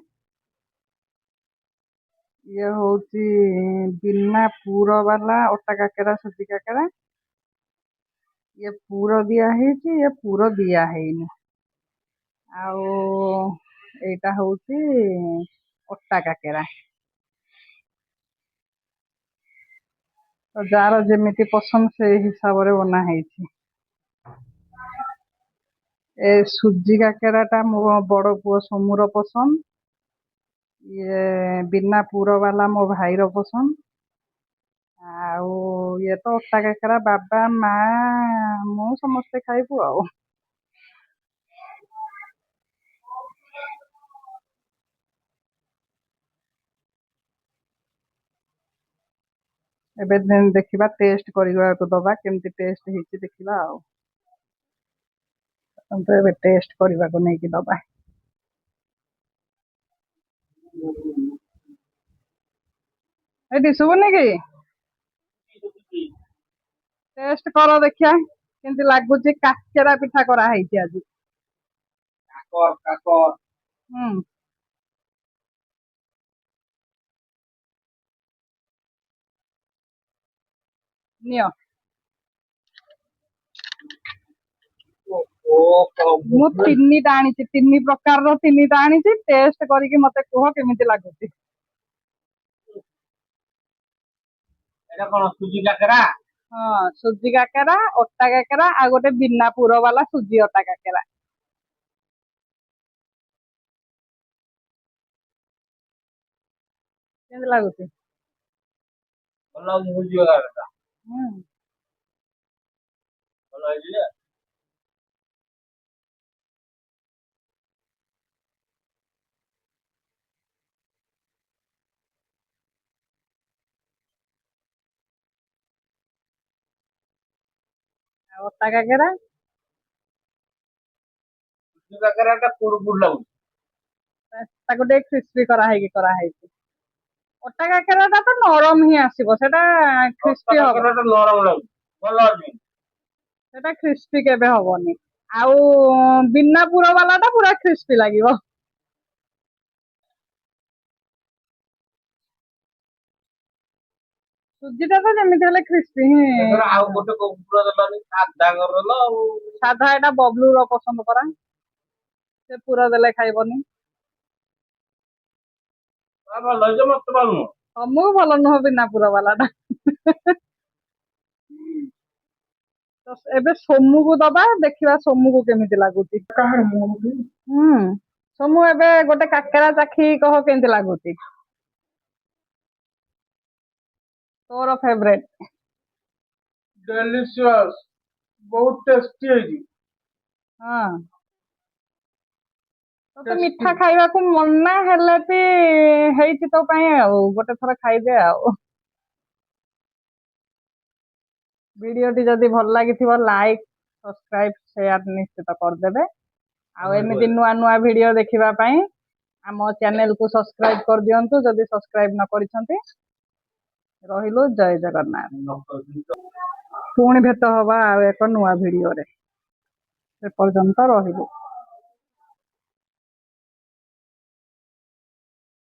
ଇଏ ହେଉଛି ବିନା ପୁର ବାଲା ଅଟା କାକେରା, ସୁଜି କାକେରା। ଇଏ ପୁର ଦିଆ ହେଇଛି, ଇଏ ପୁର ଦିଆ ହେଇନି। ଆଉ ଏଇଟା ହେଉଛି ଅଟା କାକେରା। ତ ଯାହାର ଯେମିତି ପସନ୍ଦ ସେଇ ହିସାବରେ ବନା ହେଇଛି। ଏ ସୁଜି କାକେରାଟା ମୋ ବଡ଼ ପୁଅ ସୋମୁର ପସନ୍ଦ। ଇଏ ବିନା ପୁର ବାଲା ମୋ ଭାଇର ପସନ୍ଦ। ଆଉ ଇଏ ତ ଅଟା କାକେରା ବାବା, ମା, ମୁଁ ସମସ୍ତେ ଖାଇବୁ ଆଉ। ଏବେ ଦେଖିବା, ଟେଷ୍ଟ କରିବାକୁ ଦବା, କେମିତି ଟେଷ୍ଟ ହେଇଛି ଦେଖିବା ଆଉ। ଏବେ ଟେଷ୍ଟ କରିବାକୁ ନେଇକି ଦବା। ଏଠି ଶୁଭୁନି କି? ଟେଷ୍ଟ କର ଦେଖିଆ କେମିତି ଲାଗୁଛି। କାକେରା ପିଠା କରାହେଇଛି ଆଜି। ନିଅ ମୁଁ ତିନିଟା ଆଣିଛି, 3 ପ୍ରକାରର 3ଟା ଆଣିଛି। ଟେଷ୍ଟ କରିକି ମତେ କୁହ କେମିତି ଲାଗୁଛି। ଏଇଟା କଣ ସୁଜି କାକରା? ହଁ, ସୁଜି କାକେରା, ଅଟା କାକେରା, ଆଉ ଗୋଟେ ବିନା ପୁର ବାଲା ସୁଜି ଅଟା କାକେରା। କେମିତି ଲାଗୁଛି? ଭଲ ଲାଗୁଛି ସୁଜି କାକରାଟା। ହୁଁ। ଭଲ ହେଇଛି ଯେ। ଆଉ ଅଟା କାକେରା? ସୁଜି କାକରାଟା କୁଡୁ ଲାଗୁଛି। ତାକୁ ଟିକେ କ୍ରିସ୍ପି କରାହେଇଛି। ଅଟା କାକେରାଟା ତ ନରମ ହିଁ ଆସିବ, ସେଟା କ୍ରିସ୍ପି ହବ। କାକରାଟା ନରମ ଲାଗୁଛି, ଭଲ ଅଛି। ସେଟା କ୍ରିସ୍ପି କେବେ ହବନି। ଆଉ ବିନା ପୁର ବାଲାଟା ପୁରା କ୍ରିସ୍ପି ଲାଗିବ। ସୁଜିଟା ତ ଯେମିତି ହେଲେ କ୍ରିସ୍ପି ହିଁ। ଏଥର ଆଉ ଗୋଟେ ପୁର ଦେଲନି, ସାଧା କରିଦେଲ ଆଉ। ସାଧା ଏଟା ବବଲୁର ପସନ୍ଦ କରା, ସେ ପୁର ଦେଲେ ଖାଇବନି। ଭଲ ହେଇଛି, ମତେ ଭଲ ନୁହଁ। ତମକୁ ଭଲ ନୁହଁ ବିନା ପୁର ବାଲାଟା। ତ ଏବେ ସୋମୁକୁ ଦବା, ଦେଖିବା ସୋମୁକୁ କେମିତି ଲାଗୁଛି। ସୋମୁ ଏବେ ଗୋଟେ କାକେରା ଚାଖି କହ କେମିତି ଲାଗୁଛି। ତୋର ଫେଭରେଟ। ଡେଲିସିୟସ୍, ବହୁତ ଟେଷ୍ଟି ହେଇଛି। ହଁ, ତତେ ମିଠା ଖାଇବାକୁ ମନା ହେଲେ ବି ହେଇଛି ତୋ ପାଇଁ ଆଉ, ଗୋଟେ ଥର ଖାଇଦେ ଆଉ। ଭିଡିଓଟି ଯଦି ଭଲ ଲାଗିଥିବ ଲାଇକ୍, ସବସ୍କ୍ରାଇବ, ସେୟାର ନିଶ୍ଚିତ କରିଦେବେ। ଆଉ ଏମିତି ନୂଆ ନୂଆ ଭିଡିଓ ଦେଖିବା ପାଇଁ ଆମ ଚ୍ୟାନେଲକୁ ସବସ୍କ୍ରାଇବ କରିଦିଅନ୍ତୁ ଯଦି ସବସ୍କ୍ରାଇବ ନ କରିଛନ୍ତି। ରହିଲୁ, ଜୟ ଜଗନ୍ନାଥ। ପୁଣି ଭେଟ ହବା ଆଉ ଏକ ନୂଆ ଭିଡିଓରେ। ସେ ପର୍ଯ୍ୟନ୍ତ ରହିଲୁ।